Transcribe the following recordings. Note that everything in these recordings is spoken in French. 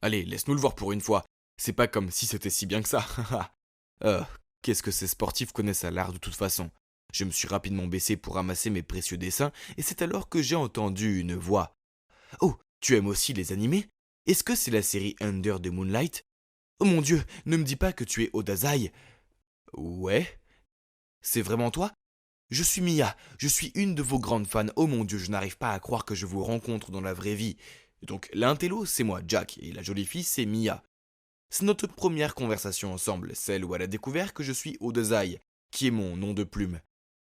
Allez, laisse-nous le voir pour une fois. C'est pas comme si c'était si bien que ça. euh, Qu'est-ce que ces sportifs connaissent à l'art de toute façon. Je me suis rapidement baissé pour ramasser mes précieux dessins, et c'est alors que j'ai entendu une voix. Oh, tu aimes aussi les animés? Est-ce que c'est la série Under the Moonlight? Oh mon Dieu, ne me dis pas que tu es Odazai. Ouais? C'est vraiment toi? Je suis Mia, je suis une de vos grandes fans. Oh mon Dieu, je n'arrive pas à croire que je vous rencontre dans la vraie vie. Donc l'intello, c'est moi, Jack, et la jolie fille, c'est Mia. C'est notre première conversation ensemble, celle où elle a découvert que je suis Odazai, qui est mon nom de plume.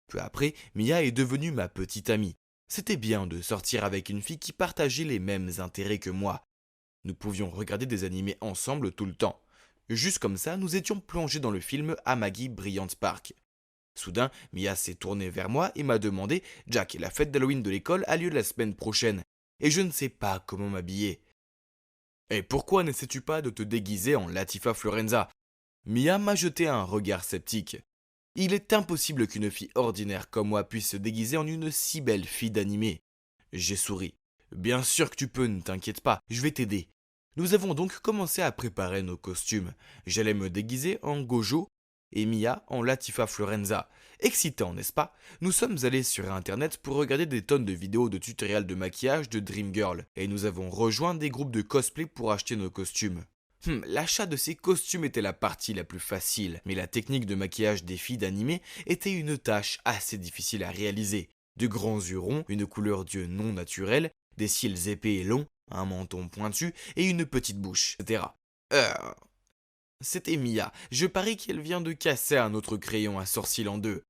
Peu après, Mia est devenue ma petite amie. C'était bien de sortir avec une fille qui partageait les mêmes intérêts que moi. Nous pouvions regarder des animés ensemble tout le temps. Juste comme ça, nous étions plongés dans le film Amagi Brilliant Spark. Soudain, Mia s'est tournée vers moi et m'a demandé: Jack, la fête d'Halloween de l'école a lieu la semaine prochaine, et je ne sais pas comment m'habiller. Et pourquoi n'essaies-tu pas de te déguiser en Latifa Florenza? Mia m'a jeté un regard sceptique. Il est impossible qu'une fille ordinaire comme moi puisse se déguiser en une si belle fille d'animé. J'ai souri. Bien sûr que tu peux, ne t'inquiète pas, je vais t'aider. Nous avons donc commencé à préparer nos costumes. J'allais me déguiser en Gojo et Mia en Latifa Florenza. Excitant, n'est-ce pas? Nous sommes allés sur internet pour regarder des tonnes de vidéos de tutoriels de maquillage de Dream Girl et nous avons rejoint des groupes de cosplay pour acheter nos costumes. L'achat de ces costumes était la partie la plus facile, mais la technique de maquillage des filles d'animé était une tâche assez difficile à réaliser. De grands yeux ronds, une couleur d'yeux non naturelle, des cils épais et longs, un menton pointu et une petite bouche, etc. Euh, C'était Mia. Je parie qu'elle vient de casser un autre crayon à sourcils en deux.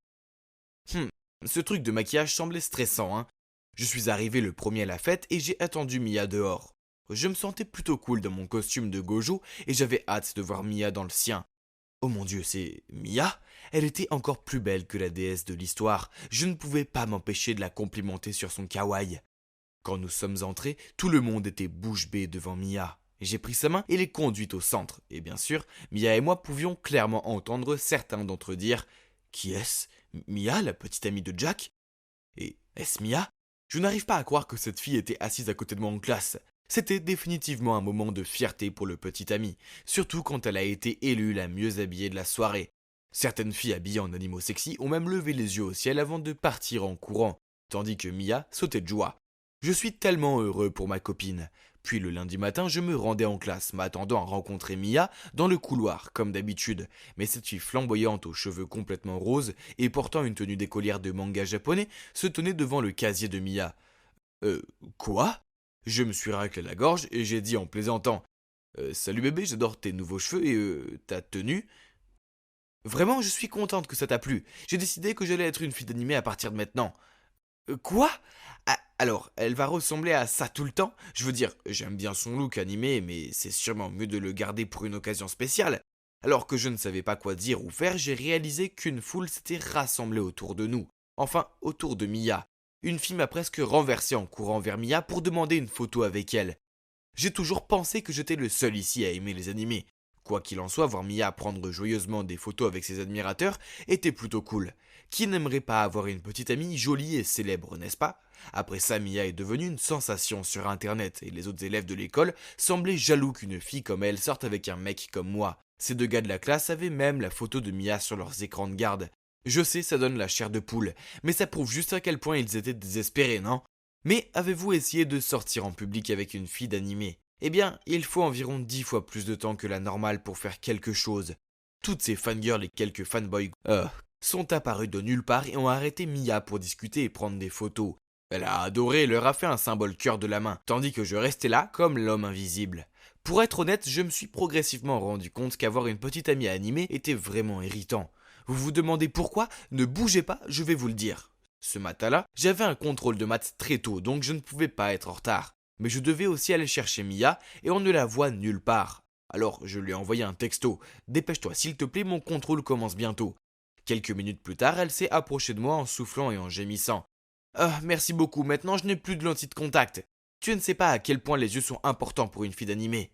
Hum, Ce truc de maquillage semblait stressant, hein. Je suis arrivé le premier à la fête et j'ai attendu Mia dehors. Je me sentais plutôt cool dans mon costume de Gojo et j'avais hâte de voir Mia dans le sien. Oh mon Dieu, c'est Mia? Elle était encore plus belle que la déesse de l'histoire. Je ne pouvais pas m'empêcher de la complimenter sur son kawaii. Quand nous sommes entrés, tout le monde était bouche bée devant Mia. J'ai pris sa main et l'ai conduite au centre. Et bien sûr, Mia et moi pouvions clairement entendre certains d'entre eux dire: Qui est-ce? Mia, la petite amie de Jack? Et est-ce Mia? Je n'arrive pas à croire que cette fille était assise à côté de moi en classe. C'était définitivement un moment de fierté pour le petit ami, surtout quand elle a été élue la mieux habillée de la soirée. Certaines filles habillées en animaux sexy ont même levé les yeux au ciel avant de partir en courant, tandis que Mia sautait de joie. Je suis tellement heureux pour ma copine. Puis le lundi matin, je me rendais en classe, m'attendant à rencontrer Mia dans le couloir, comme d'habitude. Mais cette fille flamboyante aux cheveux complètement roses et portant une tenue d'écolière de manga japonais se tenait devant le casier de Mia. Quoi? Je me suis raclé la gorge et j'ai dit en plaisantant: Salut bébé, j'adore tes nouveaux cheveux et ta tenue. Vraiment, je suis contente que ça t'a plu. J'ai décidé que j'allais être une fille d'animé à partir de maintenant. Quoi? Ah, alors, elle va ressembler à ça tout le temps? Je veux dire, j'aime bien son look animé, mais c'est sûrement mieux de le garder pour une occasion spéciale. Alors que je ne savais pas quoi dire ou faire, j'ai réalisé qu'une foule s'était rassemblée autour de nous. Enfin, autour de Mia. Une fille m'a presque renversé en courant vers Mia pour demander une photo avec elle. J'ai toujours pensé que j'étais le seul ici à aimer les animés. Quoi qu'il en soit, voir Mia prendre joyeusement des photos avec ses admirateurs était plutôt cool. Qui n'aimerait pas avoir une petite amie jolie et célèbre, n'est-ce pas? Après ça, Mia est devenue une sensation sur internet et les autres élèves de l'école semblaient jaloux qu'une fille comme elle sorte avec un mec comme moi. Ces deux gars de la classe avaient même la photo de Mia sur leurs écrans de garde. Je sais, ça donne la chair de poule, mais ça prouve juste à quel point ils étaient désespérés, non? Mais avez-vous essayé de sortir en public avec une fille d'animé? Eh bien, il faut environ 10 fois plus de temps que la normale pour faire quelque chose. Toutes ces fangirls et quelques fanboys sont apparus de nulle part et ont arrêté Mia pour discuter et prendre des photos. Elle a adoré et leur a fait un symbole cœur de la main, tandis que je restais là comme l'homme invisible. Pour être honnête, je me suis progressivement rendu compte qu'avoir une petite amie animée était vraiment irritant. Vous vous demandez pourquoi? Ne bougez pas, je vais vous le dire. Ce matin-là, j'avais un contrôle de maths très tôt, donc je ne pouvais pas être en retard. Mais je devais aussi aller chercher Mia, et on ne la voit nulle part. Alors je lui ai envoyé un texto: Dépêche-toi s'il te plaît, mon contrôle commence bientôt. Quelques minutes plus tard, elle s'est approchée de moi en soufflant et en gémissant. Ah, merci beaucoup, maintenant je n'ai plus de lentilles de contact. Tu ne sais pas à quel point les yeux sont importants pour une fille d'animé.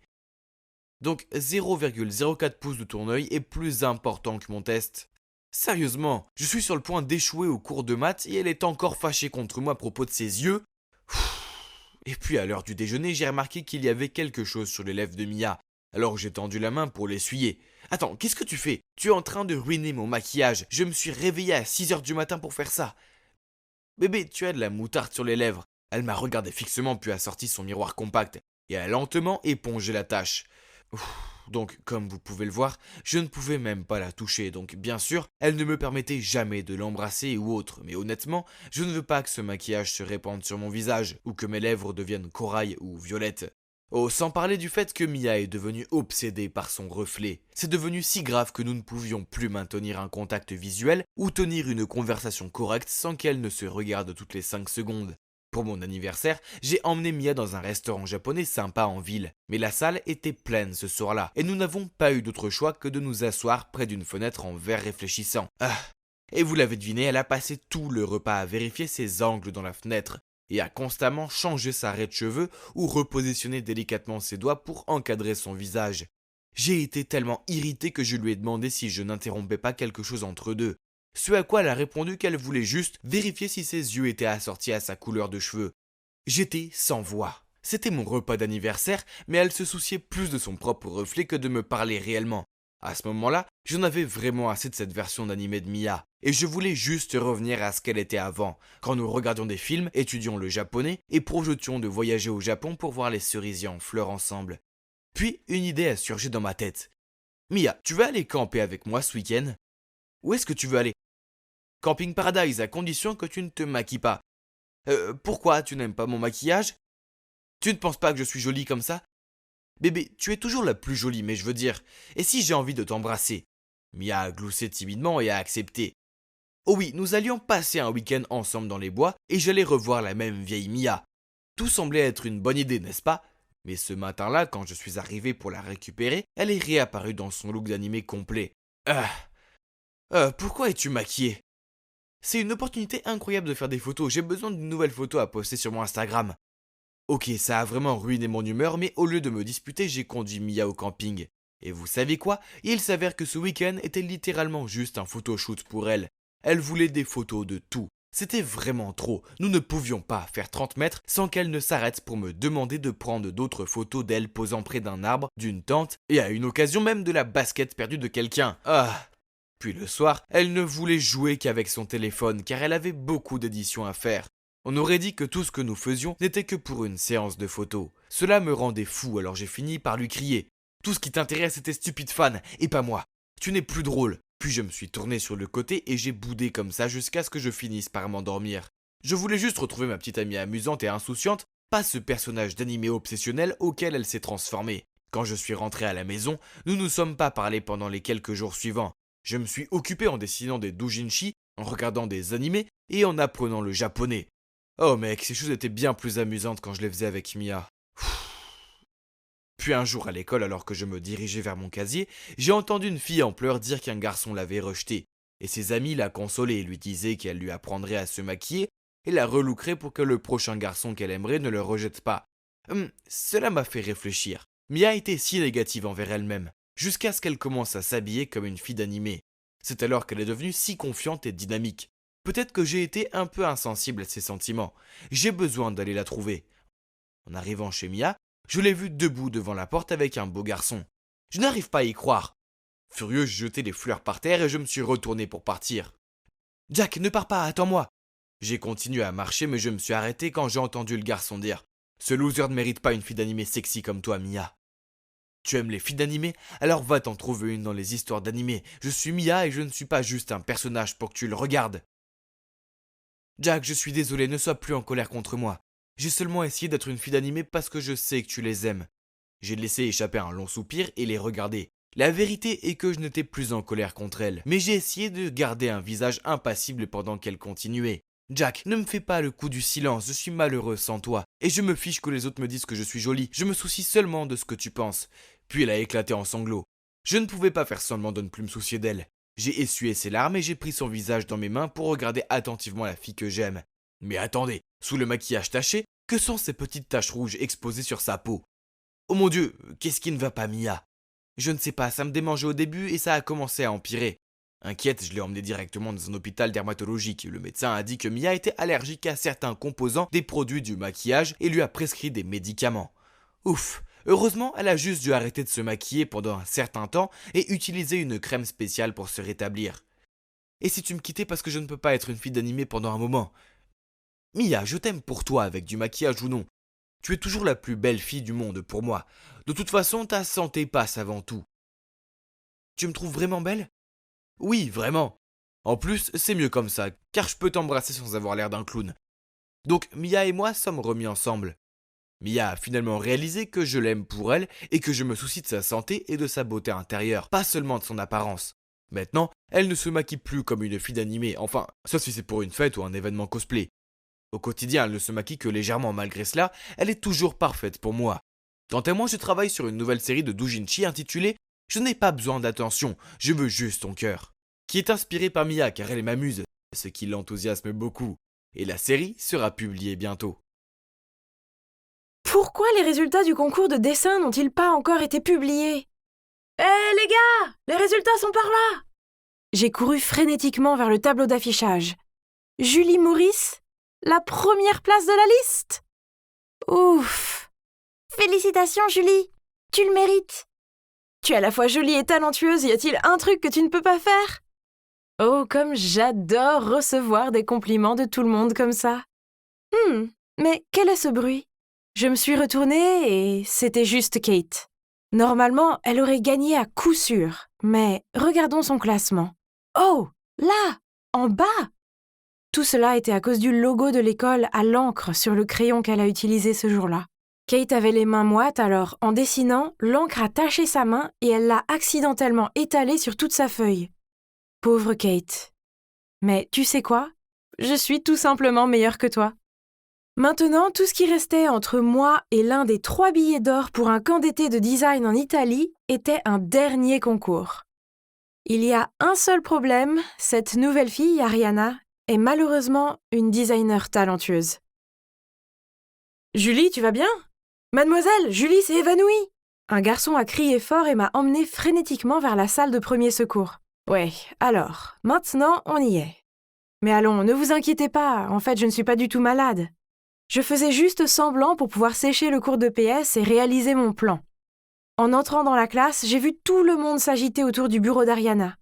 Donc 0,04 pouces de ton œil est plus important que mon test. Sérieusement, je suis sur le point d'échouer au cours de maths et elle est encore fâchée contre moi à propos de ses yeux. Et puis à l'heure du déjeuner, j'ai remarqué qu'il y avait quelque chose sur les lèvres de Mia. Alors j'ai tendu la main pour l'essuyer. Attends, qu'est-ce que tu fais? Tu es en train de ruiner mon maquillage. Je me suis réveillé à 6 heures du matin pour faire ça. Bébé, tu as de la moutarde sur les lèvres. Elle m'a regardé fixement puis a sorti son miroir compact et a lentement épongé la tache. Donc, comme vous pouvez le voir, je ne pouvais même pas la toucher, donc bien sûr, elle ne me permettait jamais de l'embrasser ou autre, mais honnêtement, je ne veux pas que ce maquillage se répande sur mon visage, ou que mes lèvres deviennent corail ou violette. Oh, sans parler du fait que Mia est devenue obsédée par son reflet. C'est devenu si grave que nous ne pouvions plus maintenir un contact visuel ou tenir une conversation correcte sans qu'elle ne se regarde toutes les 5 secondes. Pour mon anniversaire, j'ai emmené Mia dans un restaurant japonais sympa en ville, mais la salle était pleine ce soir-là, et nous n'avons pas eu d'autre choix que de nous asseoir près d'une fenêtre en verre réfléchissant. Et vous l'avez deviné, elle a passé tout le repas à vérifier ses angles dans la fenêtre, et a constamment changé sa raie de cheveux ou repositionné délicatement ses doigts pour encadrer son visage. J'ai été tellement irrité que je lui ai demandé si je n'interrompais pas quelque chose entre deux. Ce à quoi elle a répondu qu'elle voulait juste vérifier si ses yeux étaient assortis à sa couleur de cheveux. J'étais sans voix. C'était mon repas d'anniversaire, mais elle se souciait plus de son propre reflet que de me parler réellement. À ce moment-là, j'en avais vraiment assez de cette version d'animé de Mia, et je voulais juste revenir à ce qu'elle était avant, quand nous regardions des films, étudions le japonais et projetions de voyager au Japon pour voir les cerisiers en fleurs ensemble. Puis, une idée a surgi dans ma tête. Mia, tu veux aller camper avec moi ce week-end? Où est-ce que tu veux aller? Camping Paradise, à condition que tu ne te maquilles pas. Pourquoi tu n'aimes pas mon maquillage? Tu ne penses pas que je suis jolie comme ça? Bébé, tu es toujours la plus jolie, mais je veux dire, et si j'ai envie de t'embrasser? Mia a gloussé timidement et a accepté. Oh oui, nous allions passer un week-end ensemble dans les bois, et j'allais revoir la même vieille Mia. Tout semblait être une bonne idée, n'est-ce pas? Mais ce matin-là, quand je suis arrivé pour la récupérer, elle est réapparue dans son look d'animé complet. Pourquoi es-tu maquillée? C'est une opportunité incroyable de faire des photos, j'ai besoin d'une nouvelle photo à poster sur mon Instagram. Ok, ça a vraiment ruiné mon humeur, mais au lieu de me disputer, j'ai conduit Mia au camping. Et vous savez quoi? Il s'avère que ce week-end était littéralement juste un photoshoot pour elle. Elle voulait des photos de tout. C'était vraiment trop. Nous ne pouvions pas faire 30 mètres sans qu'elle ne s'arrête pour me demander de prendre d'autres photos d'elle posant près d'un arbre, d'une tente, et à une occasion même de la basket perdue de quelqu'un. Puis le soir, elle ne voulait jouer qu'avec son téléphone car elle avait beaucoup d'éditions à faire. On aurait dit que tout ce que nous faisions n'était que pour une séance de photos. Cela me rendait fou alors j'ai fini par lui crier. Tout ce qui t'intéresse est tes stupides fans, et pas moi. Tu n'es plus drôle. Puis je me suis tourné sur le côté et j'ai boudé comme ça jusqu'à ce que je finisse par m'endormir. Je voulais juste retrouver ma petite amie amusante et insouciante, pas ce personnage d'animé obsessionnel auquel elle s'est transformée. Quand je suis rentré à la maison, nous ne nous sommes pas parlé pendant les quelques jours suivants. Je me suis occupé en dessinant des doujinshi, en regardant des animés et en apprenant le japonais. Oh mec, ces choses étaient bien plus amusantes quand je les faisais avec Mia. Puis un jour à l'école, alors que je me dirigeais vers mon casier, j'ai entendu une fille en pleurs dire qu'un garçon l'avait rejetée. Et ses amis la consolaient et lui disaient qu'elle lui apprendrait à se maquiller et la relookerait pour que le prochain garçon qu'elle aimerait ne le rejette pas. Cela m'a fait réfléchir. Mia était si négative envers elle-même, jusqu'à ce qu'elle commence à s'habiller comme une fille d'animé. C'est alors qu'elle est devenue si confiante et dynamique. Peut-être que j'ai été un peu insensible à ses sentiments. J'ai besoin d'aller la trouver. En arrivant chez Mia, je l'ai vue debout devant la porte avec un beau garçon. Je n'arrive pas à y croire. Furieux, j'ai jeté les fleurs par terre et je me suis retourné pour partir. Jack, ne pars pas, attends-moi. J'ai continué à marcher mais je me suis arrêté quand j'ai entendu le garçon dire « Ce loser ne mérite pas une fille d'animé sexy comme toi, Mia. » Tu aimes les filles d'animé? Alors va t'en trouver une dans les histoires d'animé. Je suis Mia et je ne suis pas juste un personnage pour que tu le regardes. Jack, je suis désolé, ne sois plus en colère contre moi. J'ai seulement essayé d'être une fille d'animé parce que je sais que tu les aimes. J'ai laissé échapper un long soupir et les regardé. La vérité est que je n'étais plus en colère contre elle, mais j'ai essayé de garder un visage impassible pendant qu'elle continuait. Jack, ne me fais pas le coup du silence, je suis malheureux sans toi, et je me fiche que les autres me disent que je suis jolie, je me soucie seulement de ce que tu penses. Puis elle a éclaté en sanglots. Je ne pouvais pas faire semblant de ne plus me soucier d'elle. J'ai essuyé ses larmes et j'ai pris son visage dans mes mains pour regarder attentivement la fille que j'aime. Mais attendez, sous le maquillage taché, que sont ces petites taches rouges exposées sur sa peau? Oh mon Dieu, qu'est-ce qui ne va pas, Mia? Je ne sais pas, ça me démangeait au début et ça a commencé à empirer. Inquiète, je l'ai emmenée directement dans un hôpital dermatologique. Le médecin a dit que Mia était allergique à certains composants des produits du maquillage et lui a prescrit des médicaments. Ouf, heureusement, elle a juste dû arrêter de se maquiller pendant un certain temps et utiliser une crème spéciale pour se rétablir. Et si tu me quittais parce que je ne peux pas être une fille d'animé pendant un moment? Mia, je t'aime pour toi avec du maquillage ou non. Tu es toujours la plus belle fille du monde pour moi. De toute façon, ta santé passe avant tout. Tu me trouves vraiment belle? Oui, vraiment. En plus, c'est mieux comme ça, car je peux t'embrasser sans avoir l'air d'un clown. Donc Mia et moi sommes remis ensemble. Mia a finalement réalisé que je l'aime pour elle et que je me soucie de sa santé et de sa beauté intérieure, pas seulement de son apparence. Maintenant, elle ne se maquille plus comme une fille d'animé, enfin, sauf si c'est pour une fête ou un événement cosplay. Au quotidien, elle ne se maquille que légèrement, malgré cela, elle est toujours parfaite pour moi. Quant à moi, je travaille sur une nouvelle série de doujinshi intitulée Je n'ai pas besoin d'attention, je veux juste ton cœur, qui est inspirée par Mia car elle m'amuse, ce qui l'enthousiasme beaucoup. Et la série sera publiée bientôt. Pourquoi les résultats du concours de dessin n'ont-ils pas encore été publiés? Hé les gars, les résultats sont par là! J'ai couru frénétiquement vers le tableau d'affichage. Julie Maurice, la première place de la liste! Ouf! Félicitations Julie, tu le mérites! Tu es à la fois jolie et talentueuse, y a-t-il un truc que tu ne peux pas faire? Oh, comme j'adore recevoir des compliments de tout le monde comme ça! Mais quel est ce bruit? Je me suis retournée et c'était juste Kate. Normalement, elle aurait gagné à coup sûr, mais regardons son classement. Oh, là, en bas! Tout cela était à cause du logo de l'école à l'encre sur le crayon qu'elle a utilisé ce jour-là. Kate avait les mains moites, alors en dessinant, l'encre a taché sa main et elle l'a accidentellement étalée sur toute sa feuille. Pauvre Kate. Mais tu sais quoi? Je suis tout simplement meilleure que toi. Maintenant, tout ce qui restait entre moi et l'un des 3 billets d'or pour un camp d'été de design en Italie était un dernier concours. Il y a un seul problème, cette nouvelle fille, Ariana, est malheureusement une designer talentueuse. Julie, tu vas bien? Mademoiselle, Julie s'est évanouie! Un garçon a crié fort et m'a emmenée frénétiquement vers la salle de premier secours. Ouais, alors, maintenant on y est. Mais allons, ne vous inquiétez pas, en fait je ne suis pas du tout malade. Je faisais juste semblant pour pouvoir sécher le cours de PS et réaliser mon plan. En entrant dans la classe, j'ai vu tout le monde s'agiter autour du bureau d'Ariana.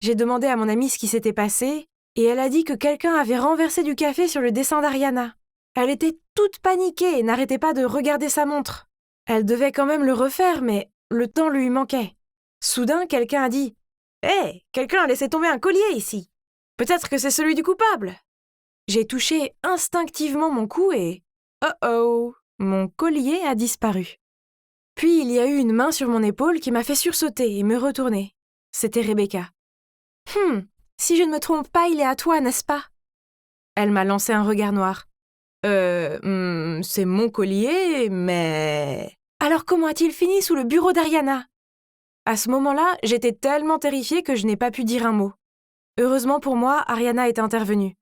J'ai demandé à mon amie ce qui s'était passé, et elle a dit que quelqu'un avait renversé du café sur le dessin d'Ariana. Elle était toute paniquée et n'arrêtait pas de regarder sa montre. Elle devait quand même le refaire, mais le temps lui manquait. Soudain, quelqu'un a dit « Hé, quelqu'un a laissé tomber un collier ici. Peut-être que c'est celui du coupable. » J'ai touché instinctivement mon cou et... Oh, mon collier a disparu. Puis il y a eu une main sur mon épaule qui m'a fait sursauter et me retourner. C'était Rebecca. Si je ne me trompe pas, il est à toi, n'est-ce pas? Elle m'a lancé un regard noir. C'est mon collier, mais... Alors comment a-t-il fini sous le bureau d'Ariana? À ce moment-là, j'étais tellement terrifiée que je n'ai pas pu dire un mot. Heureusement pour moi, Ariana est intervenue.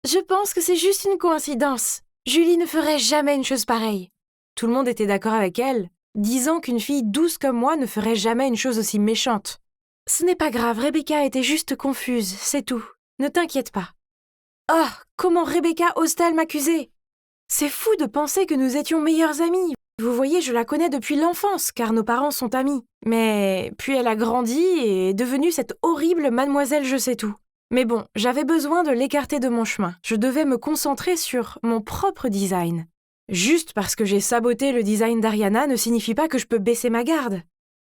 Je pense que c'est juste une coïncidence. Julie ne ferait jamais une chose pareille. Tout le monde était d'accord avec elle, disant qu'une fille douce comme moi ne ferait jamais une chose aussi méchante. Ce n'est pas grave, Rebecca était juste confuse, c'est tout. Ne t'inquiète pas. Oh, comment Rebecca ose-t-elle m'accuser? C'est fou de penser que nous étions meilleures amies. Vous voyez, je la connais depuis l'enfance, car nos parents sont amis. Mais puis elle a grandi et est devenue cette horrible mademoiselle je sais tout. Mais bon, j'avais besoin de l'écarter de mon chemin. Je devais me concentrer sur mon propre design. Juste parce que j'ai saboté le design d'Ariana ne signifie pas que je peux baisser ma garde.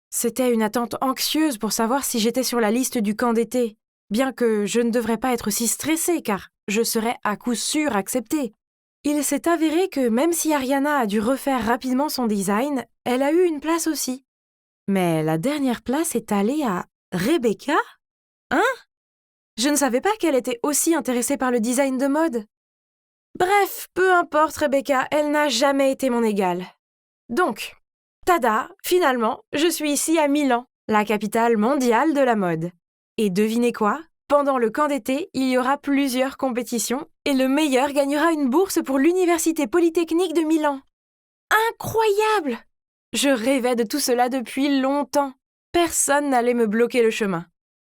C'était une attente anxieuse pour savoir si j'étais sur la liste du camp d'été, bien que je ne devrais pas être si stressée car je serais à coup sûr acceptée. Il s'est avéré que même si Ariana a dû refaire rapidement son design, elle a eu une place aussi. Mais la dernière place est allée à Rebecca? Hein? Je ne savais pas qu'elle était aussi intéressée par le design de mode. Bref, peu importe Rebecca, elle n'a jamais été mon égale. Donc, tada, finalement, je suis ici à Milan, la capitale mondiale de la mode. Et devinez quoi? Pendant le camp d'été, il y aura plusieurs compétitions et le meilleur gagnera une bourse pour l'Université Polytechnique de Milan. Incroyable! Je rêvais de tout cela depuis longtemps. Personne n'allait me bloquer le chemin.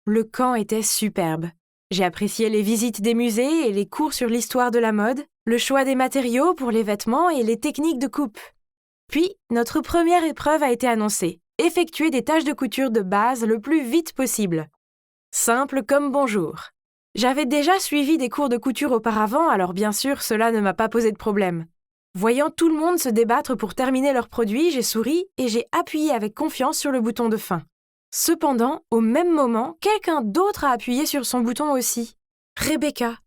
Le camp était superbe. J'ai apprécié les visites des musées et les cours sur l'histoire de la mode, le choix des matériaux pour les vêtements et les techniques de coupe. Puis, notre première épreuve a été annoncée. Effectuer des tâches de couture de base le plus vite possible. Simple comme bonjour. J'avais déjà suivi des cours de couture auparavant, alors bien sûr, cela ne m'a pas posé de problème. Voyant tout le monde se débattre pour terminer leurs produits, j'ai souri et j'ai appuyé avec confiance sur le bouton de fin. Cependant, au même moment, quelqu'un d'autre a appuyé sur son bouton aussi. Rebecca.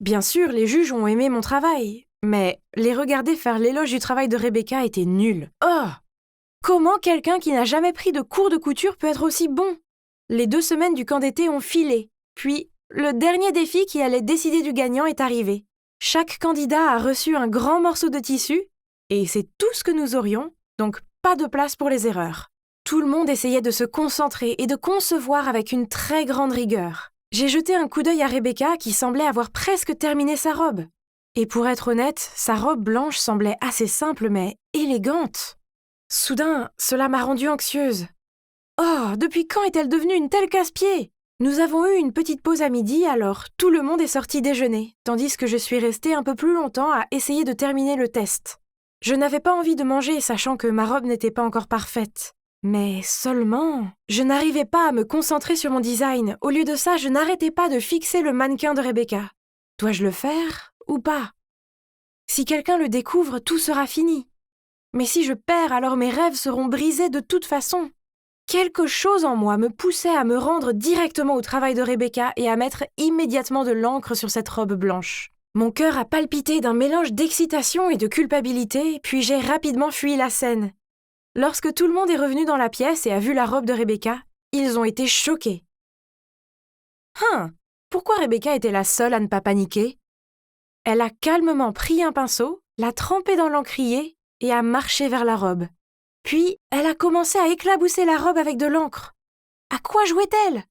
Bien sûr, les juges ont aimé mon travail, mais les regarder faire l'éloge du travail de Rebecca était nul. Oh! Comment quelqu'un qui n'a jamais pris de cours de couture peut être aussi bon? Les 2 semaines du camp d'été ont filé, puis le dernier défi qui allait décider du gagnant est arrivé. Chaque candidat a reçu un grand morceau de tissu, et c'est tout ce que nous aurions, donc pas de place pour les erreurs. Tout le monde essayait de se concentrer et de concevoir avec une très grande rigueur. J'ai jeté un coup d'œil à Rebecca qui semblait avoir presque terminé sa robe. Et pour être honnête, sa robe blanche semblait assez simple mais élégante. Soudain, cela m'a rendue anxieuse. Oh, depuis quand est-elle devenue une telle casse-pied? Nous avons eu une petite pause à midi, alors tout le monde est sorti déjeuner, tandis que je suis restée un peu plus longtemps à essayer de terminer le test. Je n'avais pas envie de manger, sachant que ma robe n'était pas encore parfaite. Mais seulement, je n'arrivais pas à me concentrer sur mon design. Au lieu de ça, je n'arrêtais pas de fixer le mannequin de Rebecca. Dois-je le faire ou pas? Si quelqu'un le découvre, tout sera fini. Mais si je perds, alors mes rêves seront brisés de toute façon. Quelque chose en moi me poussait à me rendre directement au travail de Rebecca et à mettre immédiatement de l'encre sur cette robe blanche. Mon cœur a palpité d'un mélange d'excitation et de culpabilité, puis j'ai rapidement fui la scène. Lorsque tout le monde est revenu dans la pièce et a vu la robe de Rebecca, ils ont été choqués. Pourquoi Rebecca était la seule à ne pas paniquer? Elle a calmement pris un pinceau, l'a trempé dans l'encrier et a marché vers la robe. Puis, elle a commencé à éclabousser la robe avec de l'encre. À quoi jouait-elle?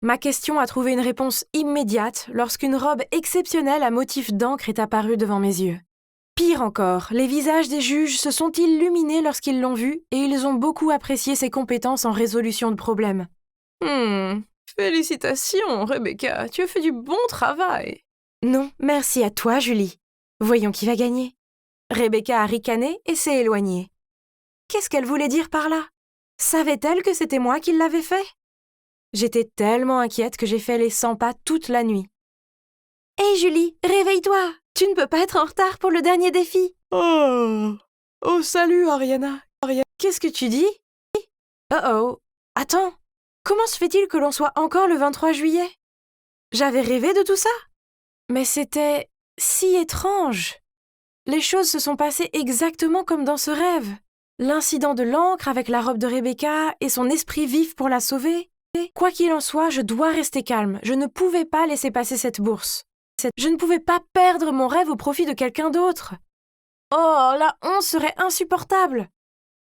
Ma question a trouvé une réponse immédiate lorsqu'une robe exceptionnelle à motif d'encre est apparue devant mes yeux. Pire encore, les visages des juges se sont illuminés lorsqu'ils l'ont vue et ils ont beaucoup apprécié ses compétences en résolution de problèmes. Félicitations, Rebecca, tu as fait du bon travail. Non, merci à toi, Julie. Voyons qui va gagner. Rebecca a ricané et s'est éloignée. Qu'est-ce qu'elle voulait dire par là? Savait-elle que c'était moi qui l'avais fait? J'étais tellement inquiète que j'ai fait les 100 pas toute la nuit. « Hé Julie, réveille-toi! Tu ne peux pas être en retard pour le dernier défi! » Oh salut, Ariana. Qu'est-ce que tu dis? Oh, attends, comment se fait-il que l'on soit encore le 23 juillet? J'avais rêvé de tout ça? Mais c'était si étrange. Les choses se sont passées exactement comme dans ce rêve. L'incident de l'encre avec la robe de Rebecca et son esprit vif pour la sauver. Quoi qu'il en soit, je dois rester calme. Je ne pouvais pas laisser passer cette bourse. Je ne pouvais pas perdre mon rêve au profit de quelqu'un d'autre. Oh, la honte serait insupportable.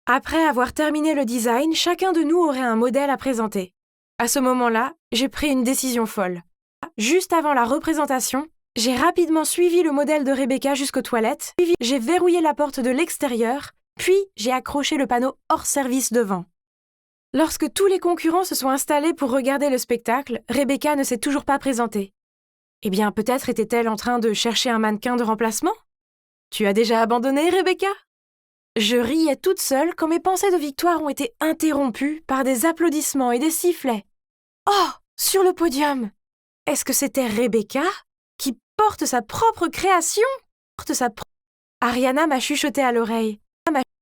Après avoir terminé le design, chacun de nous aurait un modèle à présenter. À ce moment-là, j'ai pris une décision folle. Juste avant la représentation, j'ai rapidement suivi le modèle de Rebecca jusqu'aux toilettes, j'ai verrouillé la porte de l'extérieur, puis j'ai accroché le panneau hors service devant. Lorsque tous les concurrents se sont installés pour regarder le spectacle, Rebecca ne s'est toujours pas présentée. Eh bien, peut-être était-elle en train de chercher un mannequin de remplacement? Tu as déjà abandonné, Rebecca? Je riais toute seule quand mes pensées de victoire ont été interrompues par des applaudissements et des sifflets. Oh, sur le podium! Est-ce que c'était Rebecca qui porte sa propre création? Ariana m'a chuchoté à l'oreille.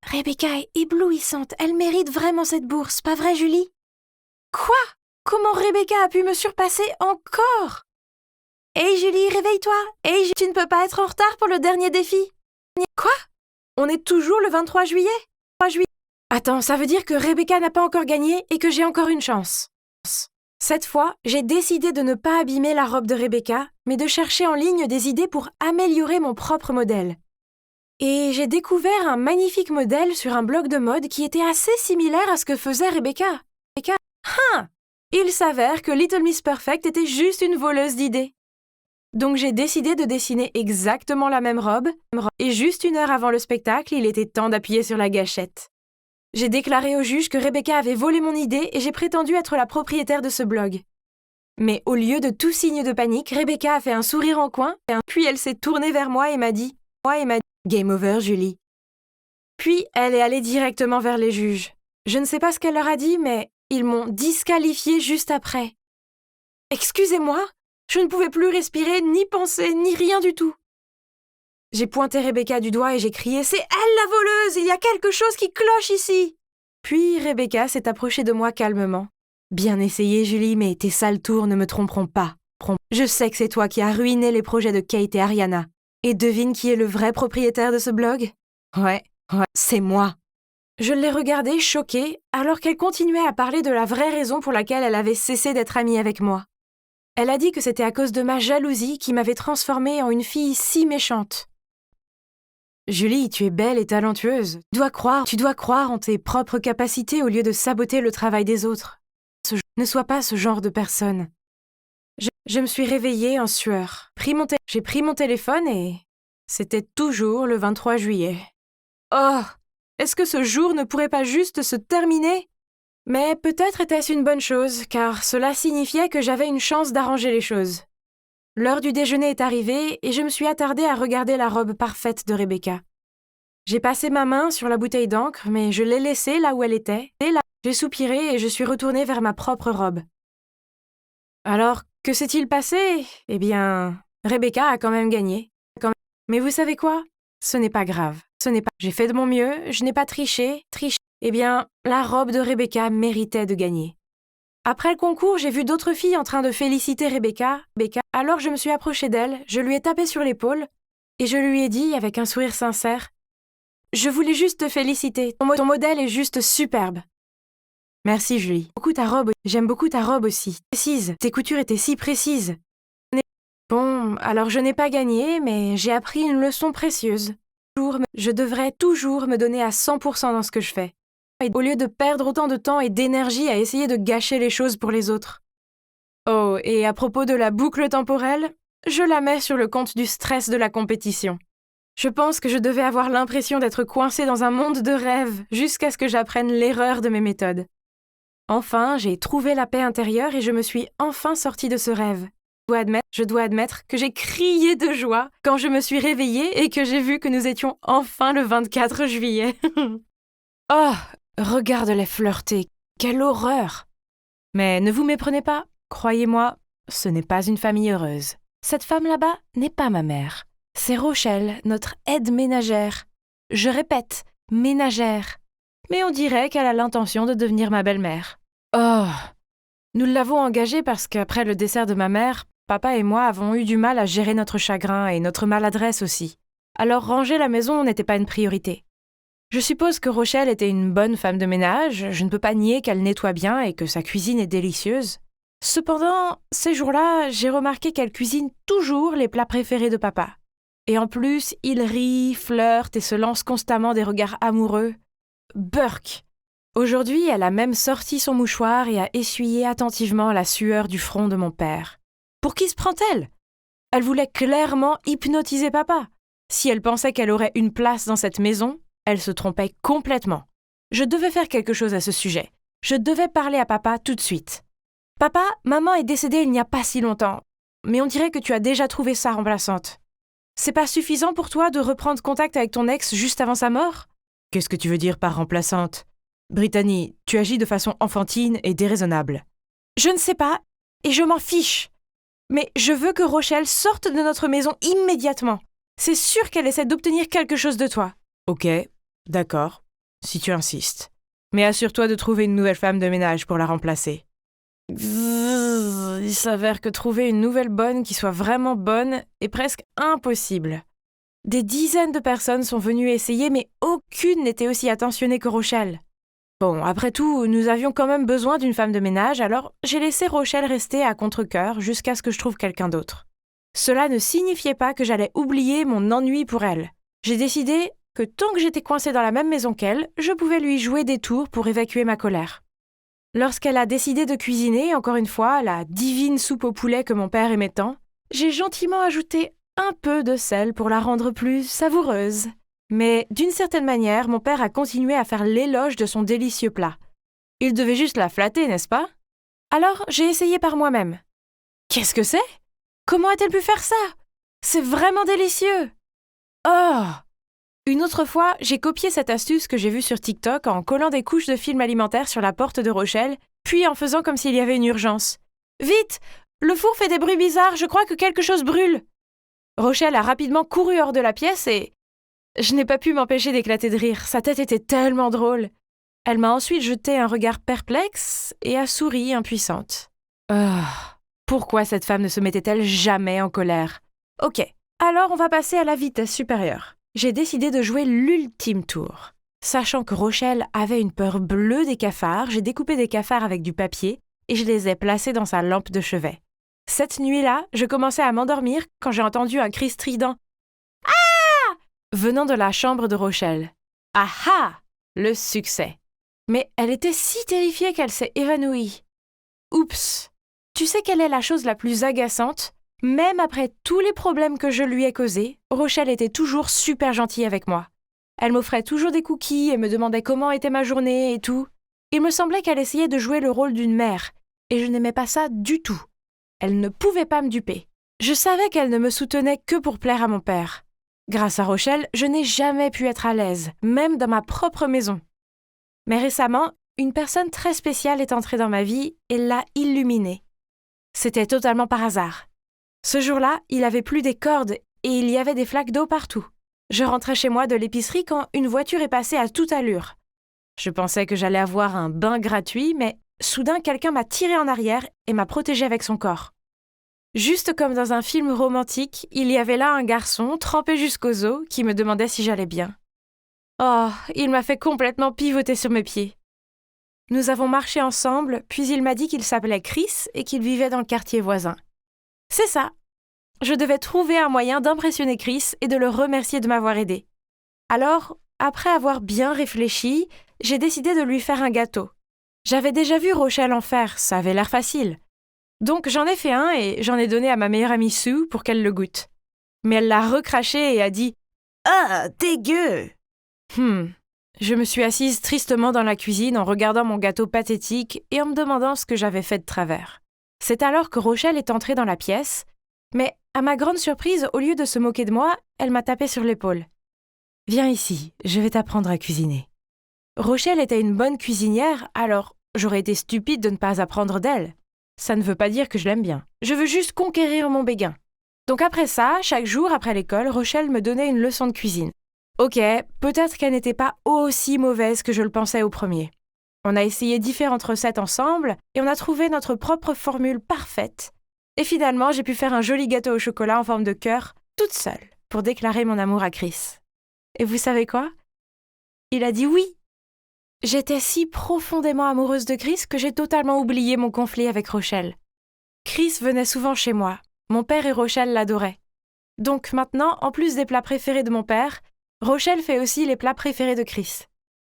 Rebecca est éblouissante, elle mérite vraiment cette bourse, pas vrai, Julie? Quoi? Comment Rebecca a pu me surpasser encore? Hey Julie, réveille-toi! Hey, tu ne peux pas être en retard pour le dernier défi! Quoi? On est toujours le 23 juillet? Attends, ça veut dire que Rebecca n'a pas encore gagné et que j'ai encore une chance. Cette fois, j'ai décidé de ne pas abîmer la robe de Rebecca, mais de chercher en ligne des idées pour améliorer mon propre modèle. Et j'ai découvert un magnifique modèle sur un blog de mode qui était assez similaire à ce que faisait Rebecca. Il s'avère que Little Miss Perfect était juste une voleuse d'idées. Donc j'ai décidé de dessiner exactement la même robe, et juste 1 heure avant le spectacle, il était temps d'appuyer sur la gâchette. J'ai déclaré au juge que Rebecca avait volé mon idée et j'ai prétendu être la propriétaire de ce blog. Mais au lieu de tout signe de panique, Rebecca a fait un sourire en coin, puis elle s'est tournée vers moi et m'a dit « Game over, Julie ». Puis elle est allée directement vers les juges. Je ne sais pas ce qu'elle leur a dit, mais ils m'ont disqualifiée juste après. Excusez-moi, je ne pouvais plus respirer, ni penser, ni rien du tout. J'ai pointé Rebecca du doigt et j'ai crié « C'est elle la voleuse! Il y a quelque chose qui cloche ici !» Puis Rebecca s'est approchée de moi calmement. « Bien essayé, Julie, mais tes sales tours ne me tromperont pas. Je sais que c'est toi qui as ruiné les projets de Kate et Ariana. Et devine qui est le vrai propriétaire de ce blog? Ouais, c'est moi. » Je l'ai regardée choquée alors qu'elle continuait à parler de la vraie raison pour laquelle elle avait cessé d'être amie avec moi. Elle a dit que c'était à cause de ma jalousie qui m'avait transformée en une fille si méchante. Julie, tu es belle et talentueuse. Tu dois croire en tes propres capacités au lieu de saboter le travail des autres. Ne sois pas ce genre de personne. Je me suis réveillée en sueur. J'ai pris mon téléphone et c'était toujours le 23 juillet. Oh! Est-ce que ce jour ne pourrait pas juste se terminer? Mais peut-être était-ce une bonne chose, car cela signifiait que j'avais une chance d'arranger les choses. L'heure du déjeuner est arrivée et je me suis attardée à regarder la robe parfaite de Rebecca. J'ai passé ma main sur la bouteille d'encre, mais je l'ai laissée là où elle était. Et là, j'ai soupiré et je suis retournée vers ma propre robe. Alors, que s'est-il passé? Eh bien, Rebecca a quand même gagné. Mais vous savez quoi? Ce n'est pas grave. J'ai fait de mon mieux, je n'ai pas triché. Eh bien, la robe de Rebecca méritait de gagner. Après le concours, j'ai vu d'autres filles en train de féliciter Rebecca. Alors je me suis approchée d'elle, je lui ai tapé sur l'épaule et je lui ai dit avec un sourire sincère « Je voulais juste te féliciter, ton modèle est juste superbe. » Merci Julie. J'aime beaucoup ta robe aussi. Précise, tes coutures étaient si précises. Bon, alors je n'ai pas gagné, mais j'ai appris une leçon précieuse. Je devrais toujours me donner à 100% dans ce que je fais, au lieu de perdre autant de temps et d'énergie à essayer de gâcher les choses pour les autres. Oh, et à propos de la boucle temporelle, je la mets sur le compte du stress de la compétition. Je pense que je devais avoir l'impression d'être coincée dans un monde de rêve jusqu'à ce que j'apprenne l'erreur de mes méthodes. Enfin, j'ai trouvé la paix intérieure et je me suis enfin sortie de ce rêve. Je dois admettre que j'ai crié de joie quand je me suis réveillée et que j'ai vu que nous étions enfin le 24 juillet. Oh, regarde-les flirter, quelle horreur! Mais ne vous méprenez pas, croyez-moi, ce n'est pas une famille heureuse. Cette femme là-bas n'est pas ma mère. C'est Rochelle, notre aide ménagère. Je répète, ménagère. Mais on dirait qu'elle a l'intention de devenir ma belle-mère. Oh! Nous l'avons engagée parce qu'après le décès de ma mère, papa et moi avons eu du mal à gérer notre chagrin et notre maladresse aussi. Alors ranger la maison n'était pas une priorité. Je suppose que Rochelle était une bonne femme de ménage, je ne peux pas nier qu'elle nettoie bien et que sa cuisine est délicieuse. Cependant, ces jours-là, j'ai remarqué qu'elle cuisine toujours les plats préférés de papa. Et en plus, il rit, flirte et se lance constamment des regards amoureux. Burk! Aujourd'hui, elle a même sorti son mouchoir et a essuyé attentivement la sueur du front de mon père. Pour qui se prend-elle? Elle voulait clairement hypnotiser papa. Si elle pensait qu'elle aurait une place dans cette maison, elle se trompait complètement. Je devais faire quelque chose à ce sujet. Je devais parler à papa tout de suite. « Papa, maman est décédée il n'y a pas si longtemps, mais on dirait que tu as déjà trouvé sa remplaçante. C'est pas suffisant pour toi de reprendre contact avec ton ex juste avant sa mort? Qu'est-ce que tu veux dire par remplaçante? Brittany, tu agis de façon enfantine et déraisonnable. Je ne sais pas, et je m'en fiche. Mais je veux que Rochelle sorte de notre maison immédiatement. C'est sûr qu'elle essaie d'obtenir quelque chose de toi. Ok, d'accord, si tu insistes. Mais assure-toi de trouver une nouvelle femme de ménage pour la remplacer. Il s'avère que trouver une nouvelle bonne qui soit vraiment bonne est presque impossible. Des dizaines de personnes sont venues essayer, mais aucune n'était aussi attentionnée que Rochelle. Bon, après tout, nous avions quand même besoin d'une femme de ménage, alors j'ai laissé Rochelle rester à contre-cœur jusqu'à ce que je trouve quelqu'un d'autre. Cela ne signifiait pas que j'allais oublier mon ennui pour elle. J'ai décidé que tant que j'étais coincée dans la même maison qu'elle, je pouvais lui jouer des tours pour évacuer ma colère. Lorsqu'elle a décidé de cuisiner, encore une fois, la divine soupe au poulet que mon père aimait tant, j'ai gentiment ajouté un peu de sel pour la rendre plus savoureuse. Mais d'une certaine manière, mon père a continué à faire l'éloge de son délicieux plat. Il devait juste la flatter, n'est-ce pas? Alors, j'ai essayé par moi-même. Qu'est-ce que c'est? Comment a-t-elle pu faire ça? C'est vraiment délicieux! Oh! Une autre fois, j'ai copié cette astuce que j'ai vue sur TikTok en collant des couches de film alimentaire sur la porte de Rochelle, puis en faisant comme s'il y avait une urgence. Vite! Le four fait des bruits bizarres, je crois que quelque chose brûle! Rochelle a rapidement couru hors de la pièce et... Je n'ai pas pu m'empêcher d'éclater de rire, sa tête était tellement drôle. Elle m'a ensuite jeté un regard perplexe et a souri impuissante. Pourquoi cette femme ne se mettait-elle jamais en colère? Ok, alors on va passer à la vitesse supérieure. J'ai décidé de jouer l'ultime tour. Sachant que Rochelle avait une peur bleue des cafards, j'ai découpé des cafards avec du papier et je les ai placés dans sa lampe de chevet. Cette nuit-là, je commençais à m'endormir quand j'ai entendu un cri strident « Ah !» venant de la chambre de Rochelle. Ah ah! Le succès! Mais elle était si terrifiée qu'elle s'est évanouie. Oups! Tu sais quelle est la chose la plus agaçante? Même après tous les problèmes que je lui ai causés, Rochelle était toujours super gentille avec moi. Elle m'offrait toujours des cookies et me demandait comment était ma journée et tout. Il me semblait qu'elle essayait de jouer le rôle d'une mère, et je n'aimais pas ça du tout. Elle ne pouvait pas me duper. Je savais qu'elle ne me soutenait que pour plaire à mon père. Grâce à Rochelle, je n'ai jamais pu être à l'aise, même dans ma propre maison. Mais récemment, une personne très spéciale est entrée dans ma vie et l'a illuminée. C'était totalement par hasard. Ce jour-là, il avait plu des cordes et il y avait des flaques d'eau partout. Je rentrais chez moi de l'épicerie quand une voiture est passée à toute allure. Je pensais que j'allais avoir un bain gratuit, mais soudain quelqu'un m'a tiré en arrière et m'a protégée avec son corps. Juste comme dans un film romantique, il y avait là un garçon, trempé jusqu'aux os, qui me demandait si j'allais bien. Oh, il m'a fait complètement pivoter sur mes pieds. Nous avons marché ensemble, puis il m'a dit qu'il s'appelait Chris et qu'il vivait dans le quartier voisin. C'est ça. Je devais trouver un moyen d'impressionner Chris et de le remercier de m'avoir aidé. Alors, après avoir bien réfléchi, j'ai décidé de lui faire un gâteau. J'avais déjà vu Rochelle en faire, ça avait l'air facile. Donc j'en ai fait un et j'en ai donné à ma meilleure amie Sue pour qu'elle le goûte. Mais elle l'a recraché et a dit « Ah, dégueu !» Je me suis assise tristement dans la cuisine en regardant mon gâteau pathétique et en me demandant ce que j'avais fait de travers. C'est alors que Rochelle est entrée dans la pièce, mais à ma grande surprise, au lieu de se moquer de moi, elle m'a tapé sur l'épaule. « Viens ici, je vais t'apprendre à cuisiner. » Rochelle était une bonne cuisinière, alors j'aurais été stupide de ne pas apprendre d'elle. Ça ne veut pas dire que je l'aime bien. Je veux juste conquérir mon béguin. Donc après ça, chaque jour après l'école, Rochelle me donnait une leçon de cuisine. Ok, peut-être qu'elle n'était pas aussi mauvaise que je le pensais au premier. On a essayé différentes recettes ensemble et on a trouvé notre propre formule parfaite. Et finalement, j'ai pu faire un joli gâteau au chocolat en forme de cœur, toute seule, pour déclarer mon amour à Chris. Et vous savez quoi? Il a dit oui. J'étais si profondément amoureuse de Chris que j'ai totalement oublié mon conflit avec Rochelle. Chris venait souvent chez moi. Mon père et Rochelle l'adoraient. Donc maintenant, en plus des plats préférés de mon père, Rochelle fait aussi les plats préférés de Chris.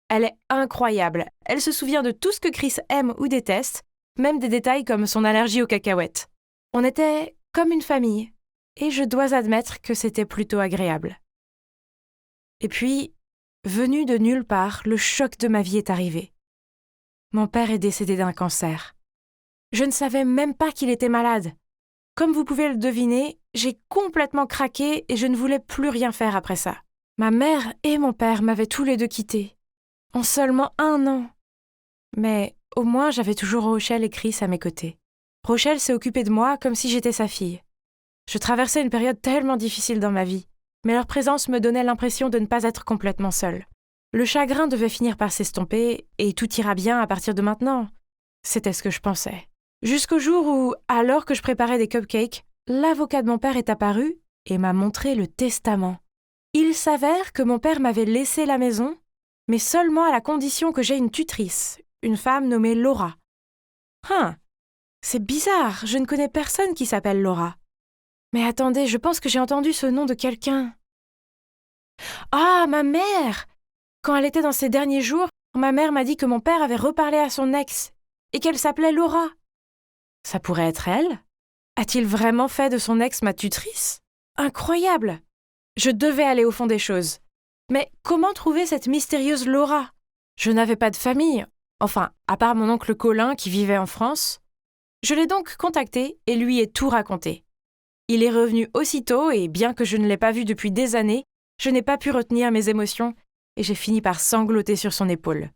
Elle est incroyable. Elle se souvient de tout ce que Chris aime ou déteste, même des détails comme son allergie aux cacahuètes. On était comme une famille, et je dois admettre que c'était plutôt agréable. Et puis, venu de nulle part, le choc de ma vie est arrivé. Mon père est décédé d'un cancer. Je ne savais même pas qu'il était malade. Comme vous pouvez le deviner, j'ai complètement craqué et je ne voulais plus rien faire après ça. Ma mère et mon père m'avaient tous les deux quittés. En seulement 1 an. Mais au moins, j'avais toujours Rochelle et Chris à mes côtés. Rochelle s'est occupée de moi comme si j'étais sa fille. Je traversais une période tellement difficile dans ma vie, mais leur présence me donnait l'impression de ne pas être complètement seule. Le chagrin devait finir par s'estomper et tout ira bien à partir de maintenant. C'était ce que je pensais. Jusqu'au jour où, alors que je préparais des cupcakes, l'avocat de mon père est apparu et m'a montré le testament. Il s'avère que mon père m'avait laissé la maison, mais seulement à la condition que j'aie une tutrice, une femme nommée Laura. C'est bizarre, je ne connais personne qui s'appelle Laura. Mais attendez, je pense que j'ai entendu ce nom de quelqu'un. Ah, ma mère! Quand elle était dans ses derniers jours, ma mère m'a dit que mon père avait reparlé à son ex et qu'elle s'appelait Laura. Ça pourrait être elle? A-t-il vraiment fait de son ex ma tutrice? Incroyable! Je devais aller au fond des choses. Mais comment trouver cette mystérieuse Laura? Je n'avais pas de famille, enfin, à part mon oncle Colin qui vivait en France. Je l'ai donc contacté et lui ai tout raconté. Il est revenu aussitôt et bien que je ne l'ai pas vu depuis des années, je n'ai pas pu retenir mes émotions et j'ai fini par sangloter sur son épaule.